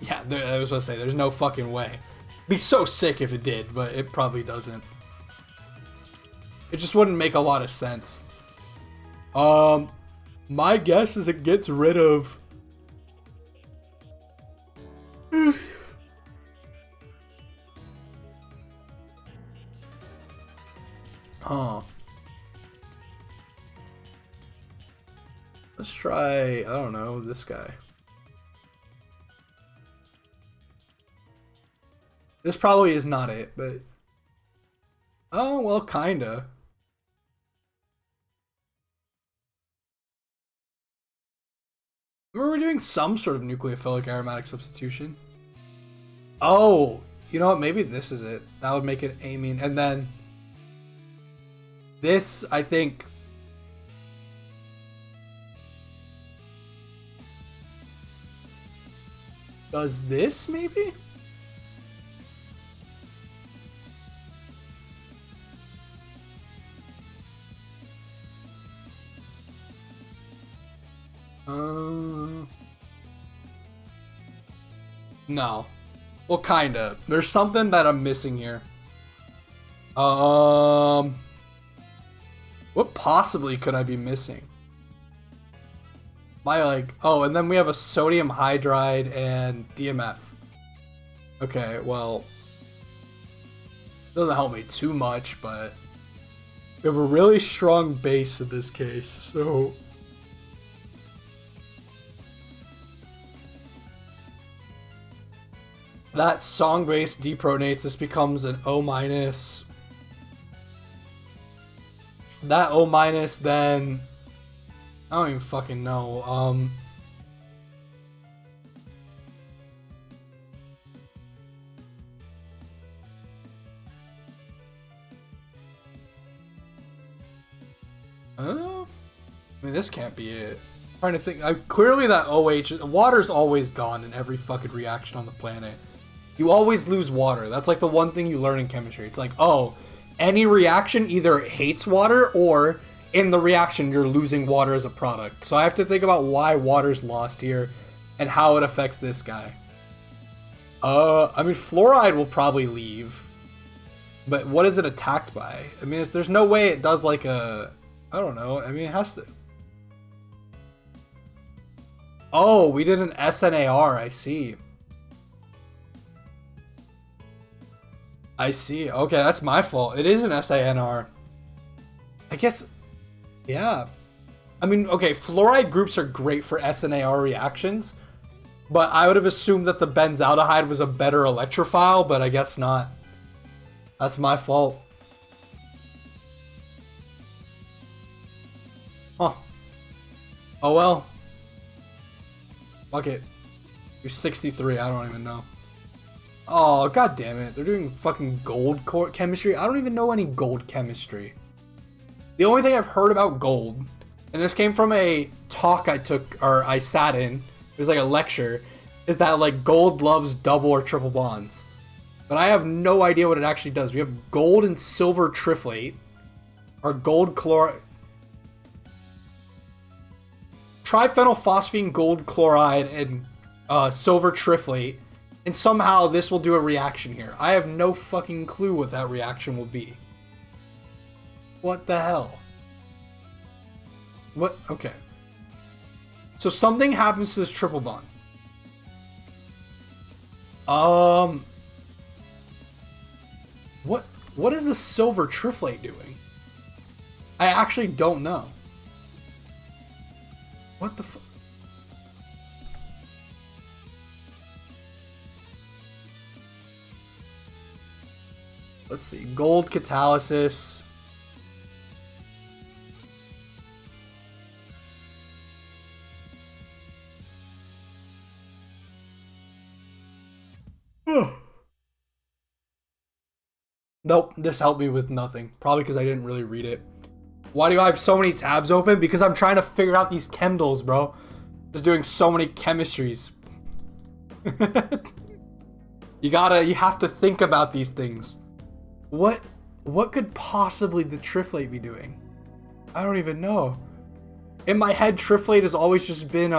Yeah, I was gonna say, there's no fucking way. It'd be so sick if it did, but it probably doesn't. It just wouldn't make a lot of sense. My guess is it gets rid of... Huh. Let's try, I don't know, this guy. This probably is not it, but... Oh, well, kinda. Remember we're doing some sort of nucleophilic aromatic substitution. Oh, you know what? Maybe this is it. That would make it amine. And then... This, I think... Does this, maybe? No. Well, kinda. There's something that I'm missing here. What possibly could I be missing? My, like... Oh, and then we have a sodium hydride and DMF. Okay, well... Doesn't help me too much, but... We have a really strong base in this case, so... That song base deprotonates, this becomes an O-. That O-, then... I don't even fucking know. I mean, this can't be it. I'm trying to think. Clearly that OH... Water's always gone in every fucking reaction on the planet. You always lose water. That's like the one thing you learn in chemistry. It's like, oh, any reaction either hates water or in the reaction you're losing water as a product. So I have to think about why water's lost here and how it affects this guy. I mean, fluoride will probably leave. But what is it attacked by? I mean, there's no way it does like a... I don't know. I mean, it has to... Oh, we did an SNAR. I see. I see. Okay, that's my fault. It is an SANR. I guess... Yeah. I mean, okay, fluoride groups are great for SNAR reactions, but I would have assumed that the benzaldehyde was a better electrophile, but I guess not. That's my fault. Huh. Oh well. Fuck it. You're 63, I don't even know. Oh, god damn it. They're doing fucking gold chemistry. I don't even know any gold chemistry. The only thing I've heard about gold, and this came from a talk I took, or I sat in, it was like a lecture, is that like gold loves double or triple bonds. But I have no idea what it actually does. We have gold and silver triflate, or gold chloride, triphenylphosphine gold chloride, and silver triflate. And somehow this will do a reaction here. I have no fucking clue what that reaction will be. What the hell? What? Okay. So something happens to this triple bond. What is the silver triflate doing? I actually don't know. What the fuck? Let's see. Gold catalysis. Nope, this helped me with nothing. Probably because I didn't really read it. Why do I have so many tabs open? Because I'm trying to figure out these Chemdles, bro. Just doing so many chemistries. You have to think about these things. What could possibly the Triflate be doing? I don't even know. In my head, Triflate has always just been,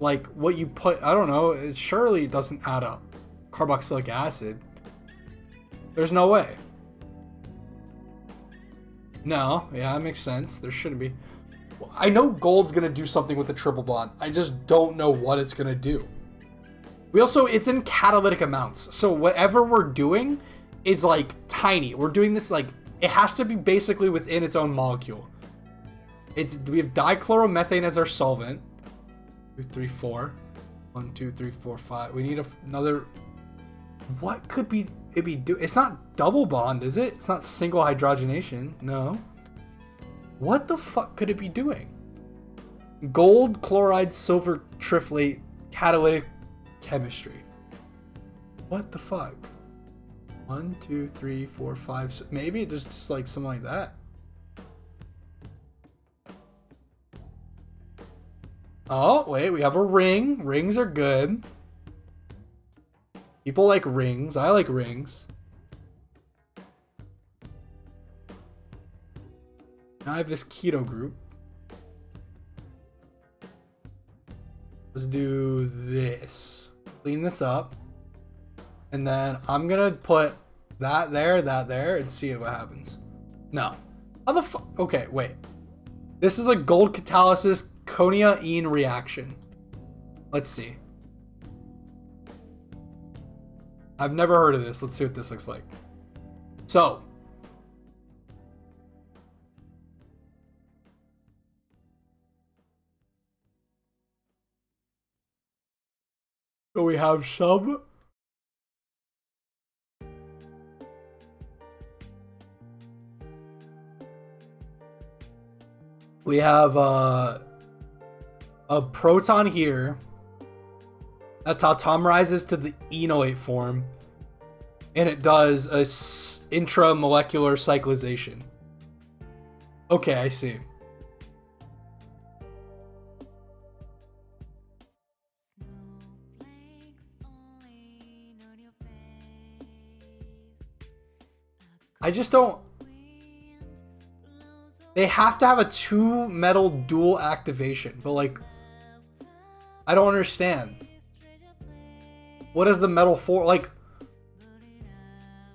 like, what you put, I don't know, it surely doesn't add up. Carboxylic acid. There's no way. No, yeah, that makes sense. There shouldn't be. I know gold's gonna do something with the triple bond. I just don't know what it's gonna do. It's in catalytic amounts. So whatever we're doing is like tiny. We're doing this like, it has to be basically within its own molecule. We have dichloromethane as our solvent. 2, 3, 4. 1, 2, 3, 4, 5. We need another. What could it be doing? It's not double bond, is it? It's not single hydrogenation. No. What the fuck could it be doing? Gold, chloride, silver, triflate, catalytic chemistry. What the fuck? 1, 2, 3, 4, 5. Maybe it just like something like that. Oh, wait, we have a ring. Rings are good. People like rings. I like rings. Now I have this keto group. Let's do this. Clean this up. And then I'm gonna put that there, and see what happens. No. How the fuck? Okay, wait. This is a gold catalysis Konya-ene reaction. Let's see. I've never heard of this. Let's see what this looks like. So. So we have some. We have a proton here that tautomerizes to the enolate form, and it does a intramolecular cyclization. Okay, I see. I just don't. They have to have a 2 metal dual activation, but like, I don't understand. What is the metal for? Like,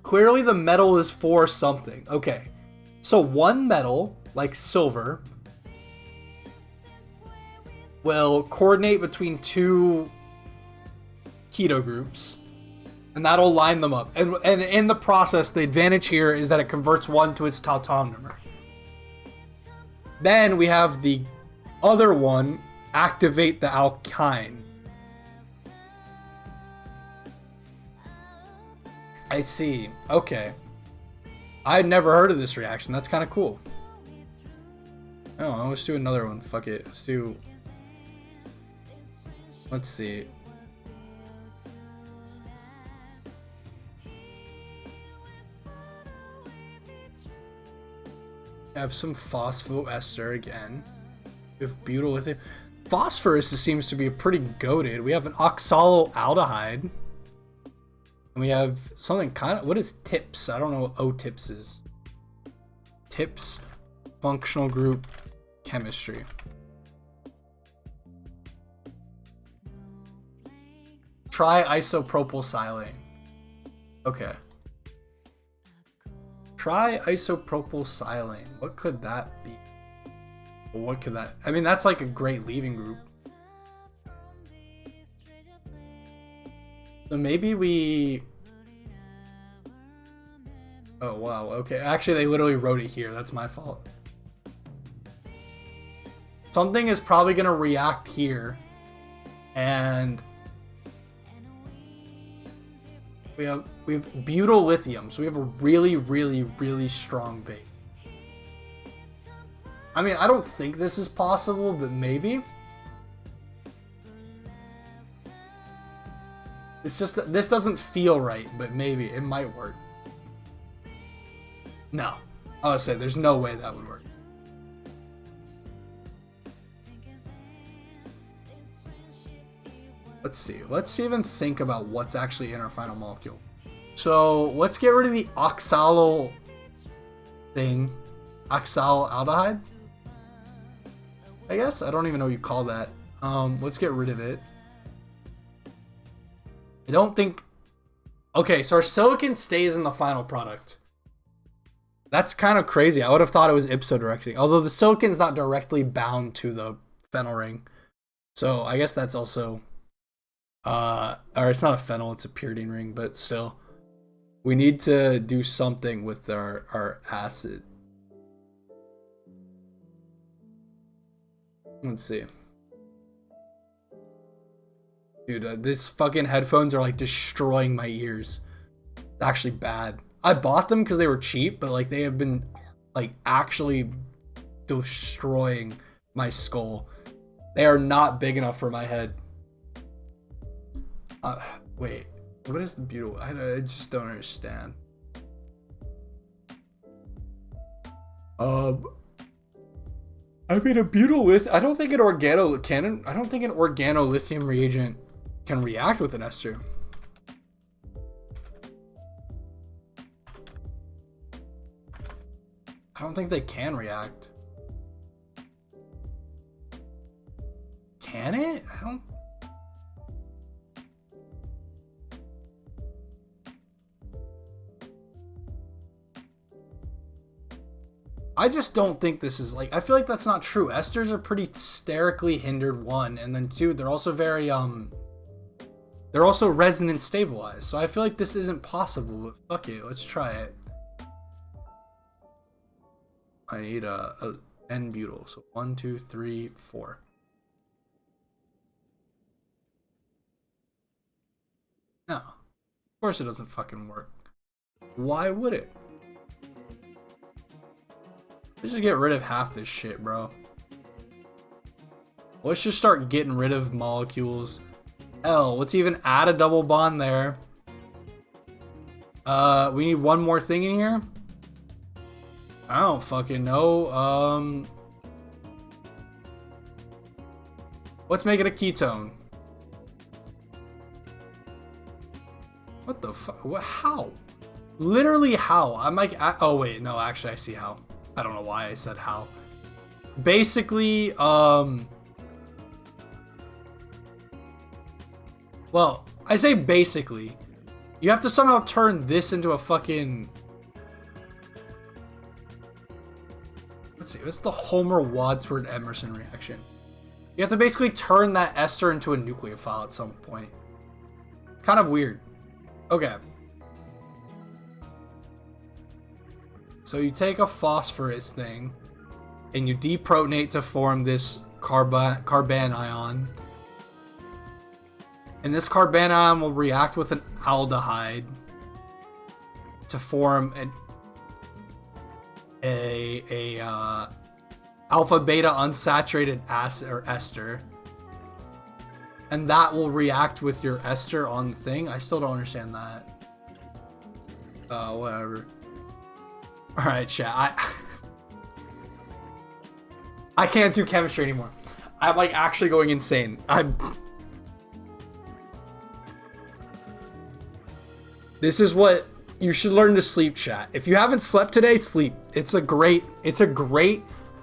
clearly the metal is for something. Okay, so 1 metal, like silver, will coordinate between 2 keto groups, and that'll line them up. And in the process, the advantage here is that it converts 1 to its tautomer. Then we have the other one activate the alkyne. I see. Okay. I had never heard of this reaction. That's kind of cool. Oh, let's do another one. Fuck it. Let's see. I have some phosphoester again. We have butyl lithium. Phosphorus seems to be pretty goated. We have an oxaloaldehyde. And we have something kind of... What is TIPS? I don't know what O-TIPS is. TIPS, functional group, chemistry. Tri-isopropylsilane. Okay. Tri-isopropylsilane. What could that be? What could that... I mean, that's like a great leaving group. So maybe we... Oh, wow. Okay. Actually, they literally wrote it here. That's my fault. Something is probably going to react here. And... We have butyl lithium, so we have a really, really, really strong base. I mean, I don't think this is possible, but maybe. It's just that this doesn't feel right, but maybe it might work. No. I would say there's no way that would work. Let's see. Let's even think about what's actually in our final molecule. So let's get rid of the oxalo thing. Oxaldehyde? I guess? I don't even know what you call that. Let's get rid of it. I don't think... Okay, so our silicon stays in the final product. That's kind of crazy. I would have thought it was ipso-directing. Although the silicon's not directly bound to the phenyl ring. So I guess that's also... or it's not a phenyl, it's a pyridine ring, but still. We need to do something with our acid. Let's see. Dude, this fucking headphones are like destroying my ears. It's actually bad. I bought them because they were cheap, but like they have been like actually destroying my skull. They are not big enough for my head. Wait, what is the beautiful? I just don't understand. I mean, a butylith. I don't think an organolithium reagent can react with an ester. I don't think they can react. Can it? I don't. I just don't think this is like, I feel like that's not true. Esters are pretty sterically hindered, one, and then two, they're also very they're also resonance stabilized. So I feel like this isn't possible, but fuck it, let's try it. I need a N-butyl. So 1, 2, 3, 4. No. Of course it doesn't fucking work. Why would it? Let's just get rid of half this shit, bro. Let's just start getting rid of molecules. Hell, let's even add a double bond there. We need one more thing in here. I don't fucking know. Let's make it a ketone. What the fuck? What? How? Literally how? I'm like, oh wait, no, actually I see how. I don't know why I said how. Basically, well, I say basically. You have to somehow turn this into a fucking... Let's see, what's the Homer-Wadsworth-Emerson reaction? You have to basically turn that ester into a nucleophile at some point. It's kind of weird. Okay. So you take a phosphorus thing, and you deprotonate to form this carbanion. And this carbanion will react with an aldehyde to form a alpha beta unsaturated acid or ester. And that will react with your ester on the thing. I still don't understand that. Whatever. Alright, chat. I can't do chemistry anymore. I'm like actually going insane. This is what you should learn to sleep, chat. If you haven't slept today, sleep. It's a great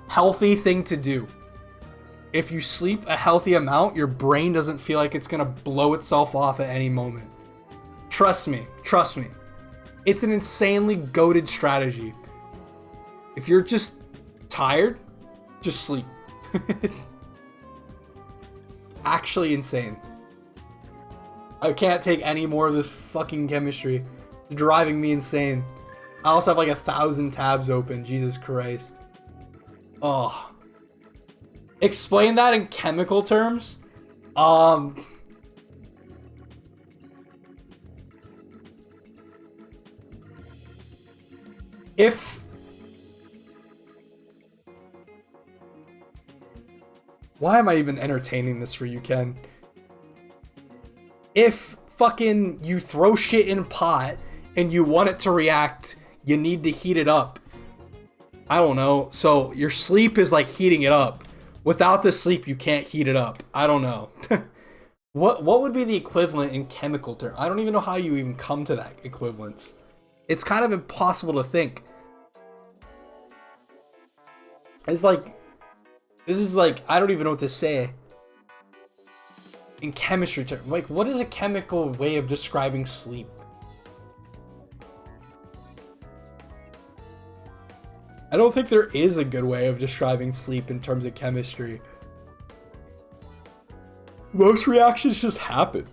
healthy thing to do. If you sleep a healthy amount, your brain doesn't feel like it's gonna blow itself off at any moment. Trust me. It's an insanely goated strategy. If you're just tired, just sleep. Actually insane. I can't take any more of this fucking chemistry. It's driving me insane. I also have like 1,000 tabs open. Jesus Christ. Oh. Explain that in chemical terms. Why am I even entertaining this for you, Ken? If fucking you throw shit in a pot and you want it to react you need to heat it up. I don't know. So your sleep is like heating it up. Without the sleep, you can't heat it up. I don't know. What would be the equivalent in chemical terms? I don't even know how you even come to that equivalence. It's kind of impossible to think. It's like, this is like, I don't even know what to say. In chemistry terms, like, what is a chemical way of describing sleep? I don't think there is a good way of describing sleep in terms of chemistry. Most reactions just happen.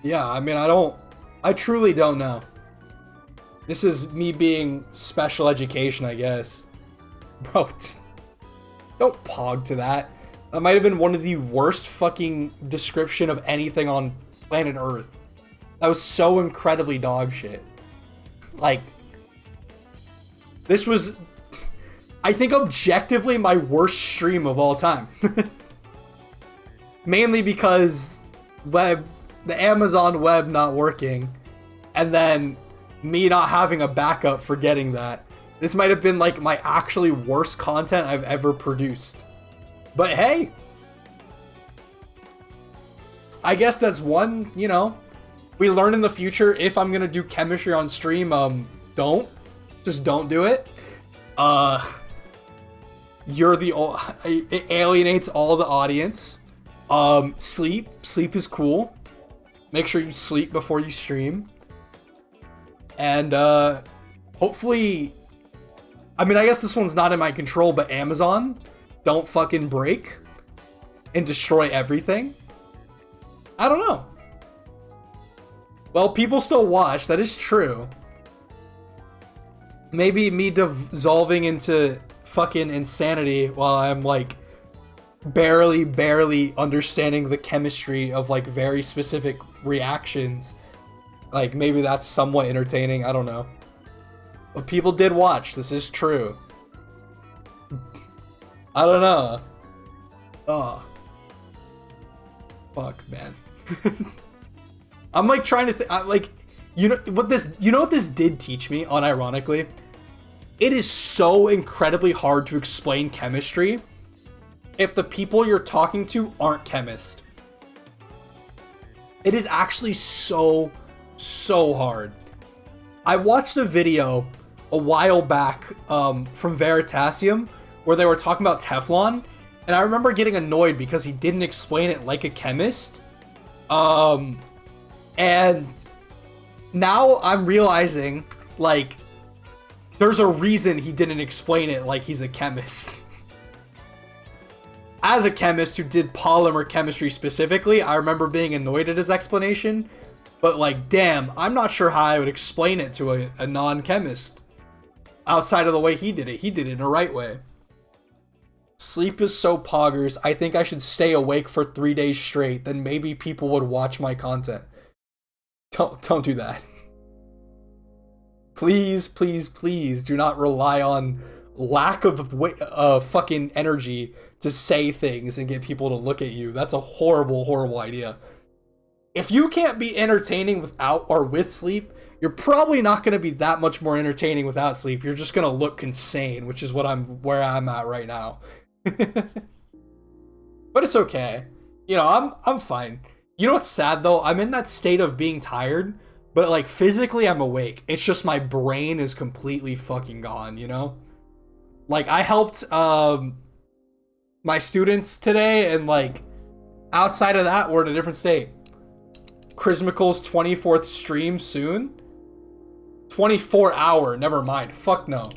Yeah, I mean, I truly don't know. This is me being special education, I guess. Bro, don't pog to that. That might have been one of the worst fucking description of anything on planet Earth. That was so incredibly dog shit. Like, this was, I think, objectively my worst stream of all time. Mainly because the Amazon web not working, and then me not having a backup for getting that. This might have been like my actually worst content I've ever produced. But hey, I guess that's one, you know, we learn in the future. If I'm gonna do chemistry on stream, just don't do it. It alienates all the audience. Sleep is cool. Make sure you sleep before you stream. And hopefully, I mean, I guess this one's not in my control, but Amazon, don't fucking break and destroy everything. I don't know. Well, people still watch. That is true. Maybe me dissolving into fucking insanity while I'm like barely understanding the chemistry of like very specific reactions. Like, maybe that's somewhat entertaining. I don't know. But people did watch. This is true. I don't know. Oh. Fuck, man. I'm like trying to think. Like, you know what this did teach me, unironically? It is so incredibly hard to explain chemistry if the people you're talking to aren't chemists. It is actually so hard. I watched a video a while back from Veritasium where they were talking about Teflon, and I remember getting annoyed because he didn't explain it like a chemist. And now I'm realizing, like, there's a reason he didn't explain it like he's a chemist. As a chemist who did polymer chemistry specifically, I remember being annoyed at his explanation. But, like, damn, I'm not sure how I would explain it to a non-chemist outside of the way he did it. He did it in the right way. Sleep is so poggers. I think I should stay awake for 3 days straight. Then maybe people would watch my content. Don't do that. Please do not rely on lack of fucking energy to say things and get people to look at you. That's a horrible idea. If you can't be entertaining without or with sleep, you're probably not going to be that much more entertaining without sleep. You're just going to look insane, which is where I'm at right now. But it's okay. You know, I'm fine. You know what's sad though? I'm in that state of being tired, but like physically I'm awake. It's just my brain is completely fucking gone, you know? Like, I helped my students today, and like outside of that, we're in a different state. Chrismical's 24th stream soon. 24-hour, never mind. Fuck no.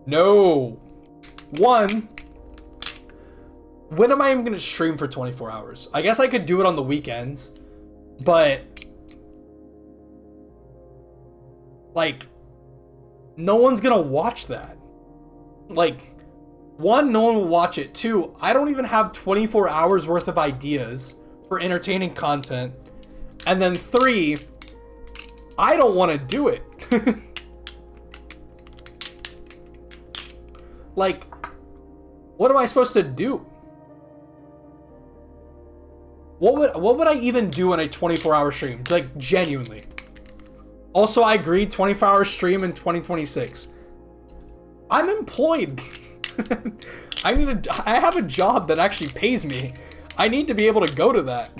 No. One, when am I even gonna stream for 24 hours? I guess I could do it on the weekends, but like, no one's gonna watch that. Like, one, no one will watch it. Two, I don't even have 24 hours worth of ideas for entertaining content. And then three, I don't want to do it. Like, what am I supposed to do? What would I even do in a 24-hour stream? Like, genuinely. Also, I agree, 24-hour stream in 2026. I'm employed. I have a job that actually pays me. I need to be able to go to that.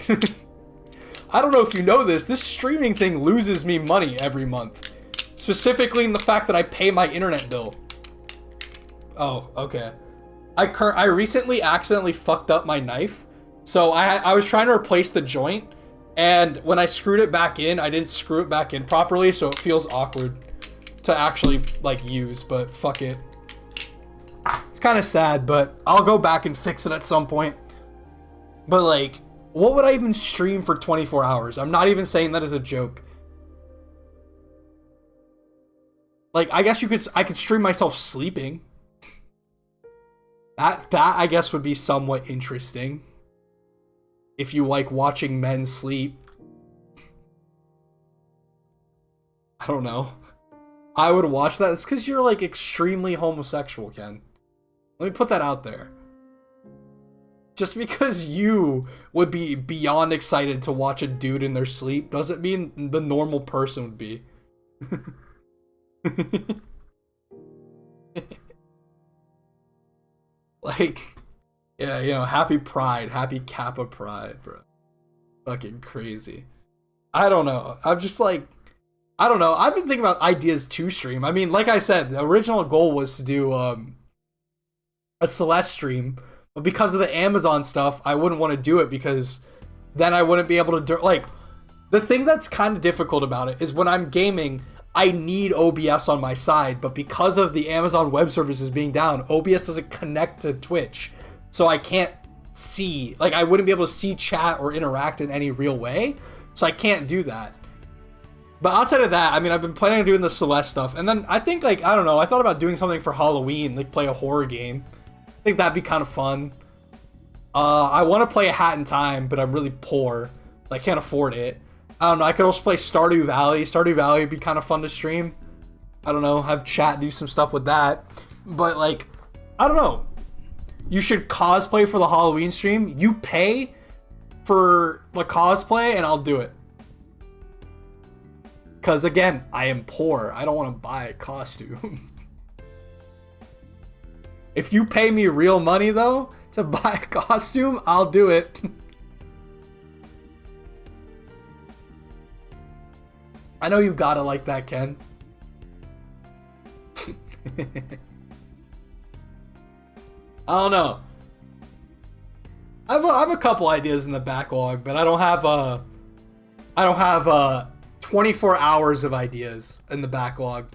I don't know if you know this streaming thing loses me money every month. Specifically in the fact that I pay my internet bill. Oh, okay. I recently accidentally fucked up my knife. So I was trying to replace the joint, and when I screwed it back in, I didn't screw it back in properly, so it feels awkward to actually, like, use, but fuck it. It's kind of sad, but I'll go back and fix it at some point. But, like, what would I even stream for 24 hours? I'm not even saying that as a joke. Like, I guess I could stream myself sleeping. That I guess would be somewhat interesting. If you like watching men sleep. I don't know. I would watch that. It's because you're, like, extremely homosexual, Ken. Let me put that out there. Just because you would be beyond excited to watch a dude in their sleep doesn't mean the normal person would be. Like, yeah, you know, happy Pride, happy Kappa Pride, bro. Fucking crazy. I don't know. I'm just like, I don't know. I've been thinking about ideas to stream. I mean, like I said, the original goal was to do a Celeste stream, but because of the Amazon stuff, I wouldn't want to do it because then I wouldn't be able to do, like, the thing that's kind of difficult about it is when I'm gaming, I need OBS on my side, but because of the Amazon Web Services being down, OBS doesn't connect to Twitch. So I can't see, like, I wouldn't be able to see chat or interact in any real way. So I can't do that. But outside of that, I mean, I've been planning on doing the Celeste stuff. And then I think, like, I don't know, I thought about doing something for Halloween, like play a horror game. I think that'd be kind of fun. I want to play a Hat in Time, but I'm really poor. I can't afford it. I don't know, I could also play Stardew Valley. Stardew Valley would be kind of fun to stream. I don't know, have chat do some stuff with that. But, like, I don't know. You should cosplay for the Halloween stream. You pay for the cosplay and I'll do it. Because, again, I am poor. I don't want to buy a costume. If you pay me real money, though, to buy a costume, I'll do it. I know you gotta like that, Ken. I don't know. I have a couple ideas in the backlog, but I don't have 24 hours of ideas in the backlog.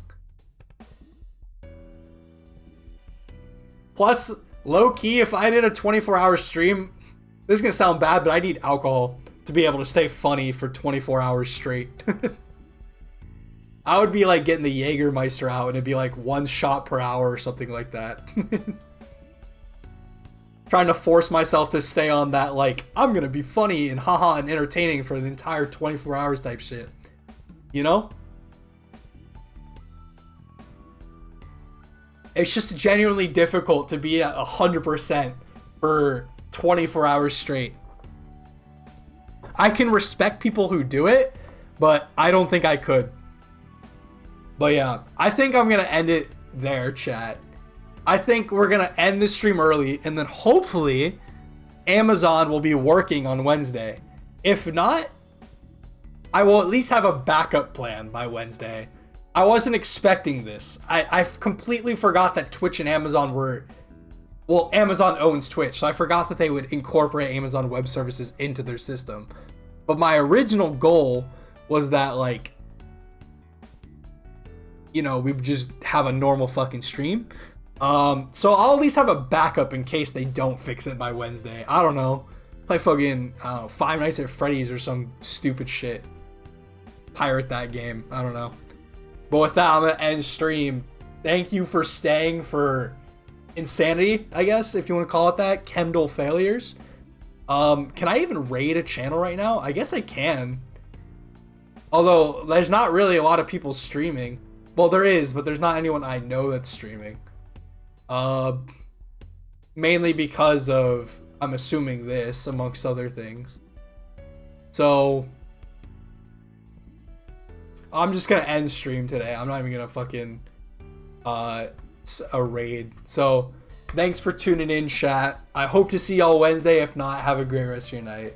Plus, low key, if I did a 24-hour stream, this is gonna sound bad, but I need alcohol to be able to stay funny for 24 hours straight. I would be like getting the Jägermeister out and it'd be like 1 shot per hour or something like that. Trying to force myself to stay on that, like, I'm gonna be funny and haha and entertaining for the entire 24 hours type shit. You know? It's just genuinely difficult to be at 100% for 24 hours straight. I can respect people who do it, but I don't think I could. But yeah, I think I'm gonna end it there, chat. I think we're gonna end the stream early, and then hopefully Amazon will be working on Wednesday. If not, I will at least have a backup plan by Wednesday. I wasn't expecting this. I completely forgot that Twitch and Amazon were... Well, Amazon owns Twitch, so I forgot that they would incorporate Amazon Web Services into their system. But my original goal was that, like, you know, we would just have a normal fucking stream. So I'll at least have a backup in case they don't fix it by Wednesday. I don't know. Play fucking, I don't know, Five Nights at Freddy's or some stupid shit. Pirate that game. I don't know. But with that, I'm going to end stream. Thank you for staying for insanity, I guess, if you want to call it that. Chemdle failures. Can I even raid a channel right now? I guess I can. Although, there's not really a lot of people streaming. Well, there is, but there's not anyone I know that's streaming. Mainly because of, I'm assuming this, amongst other things. So I'm just gonna end stream today. I'm not even gonna fucking a raid. So thanks for tuning in, chat. I hope to see y'all Wednesday. If not, have a great rest of your night.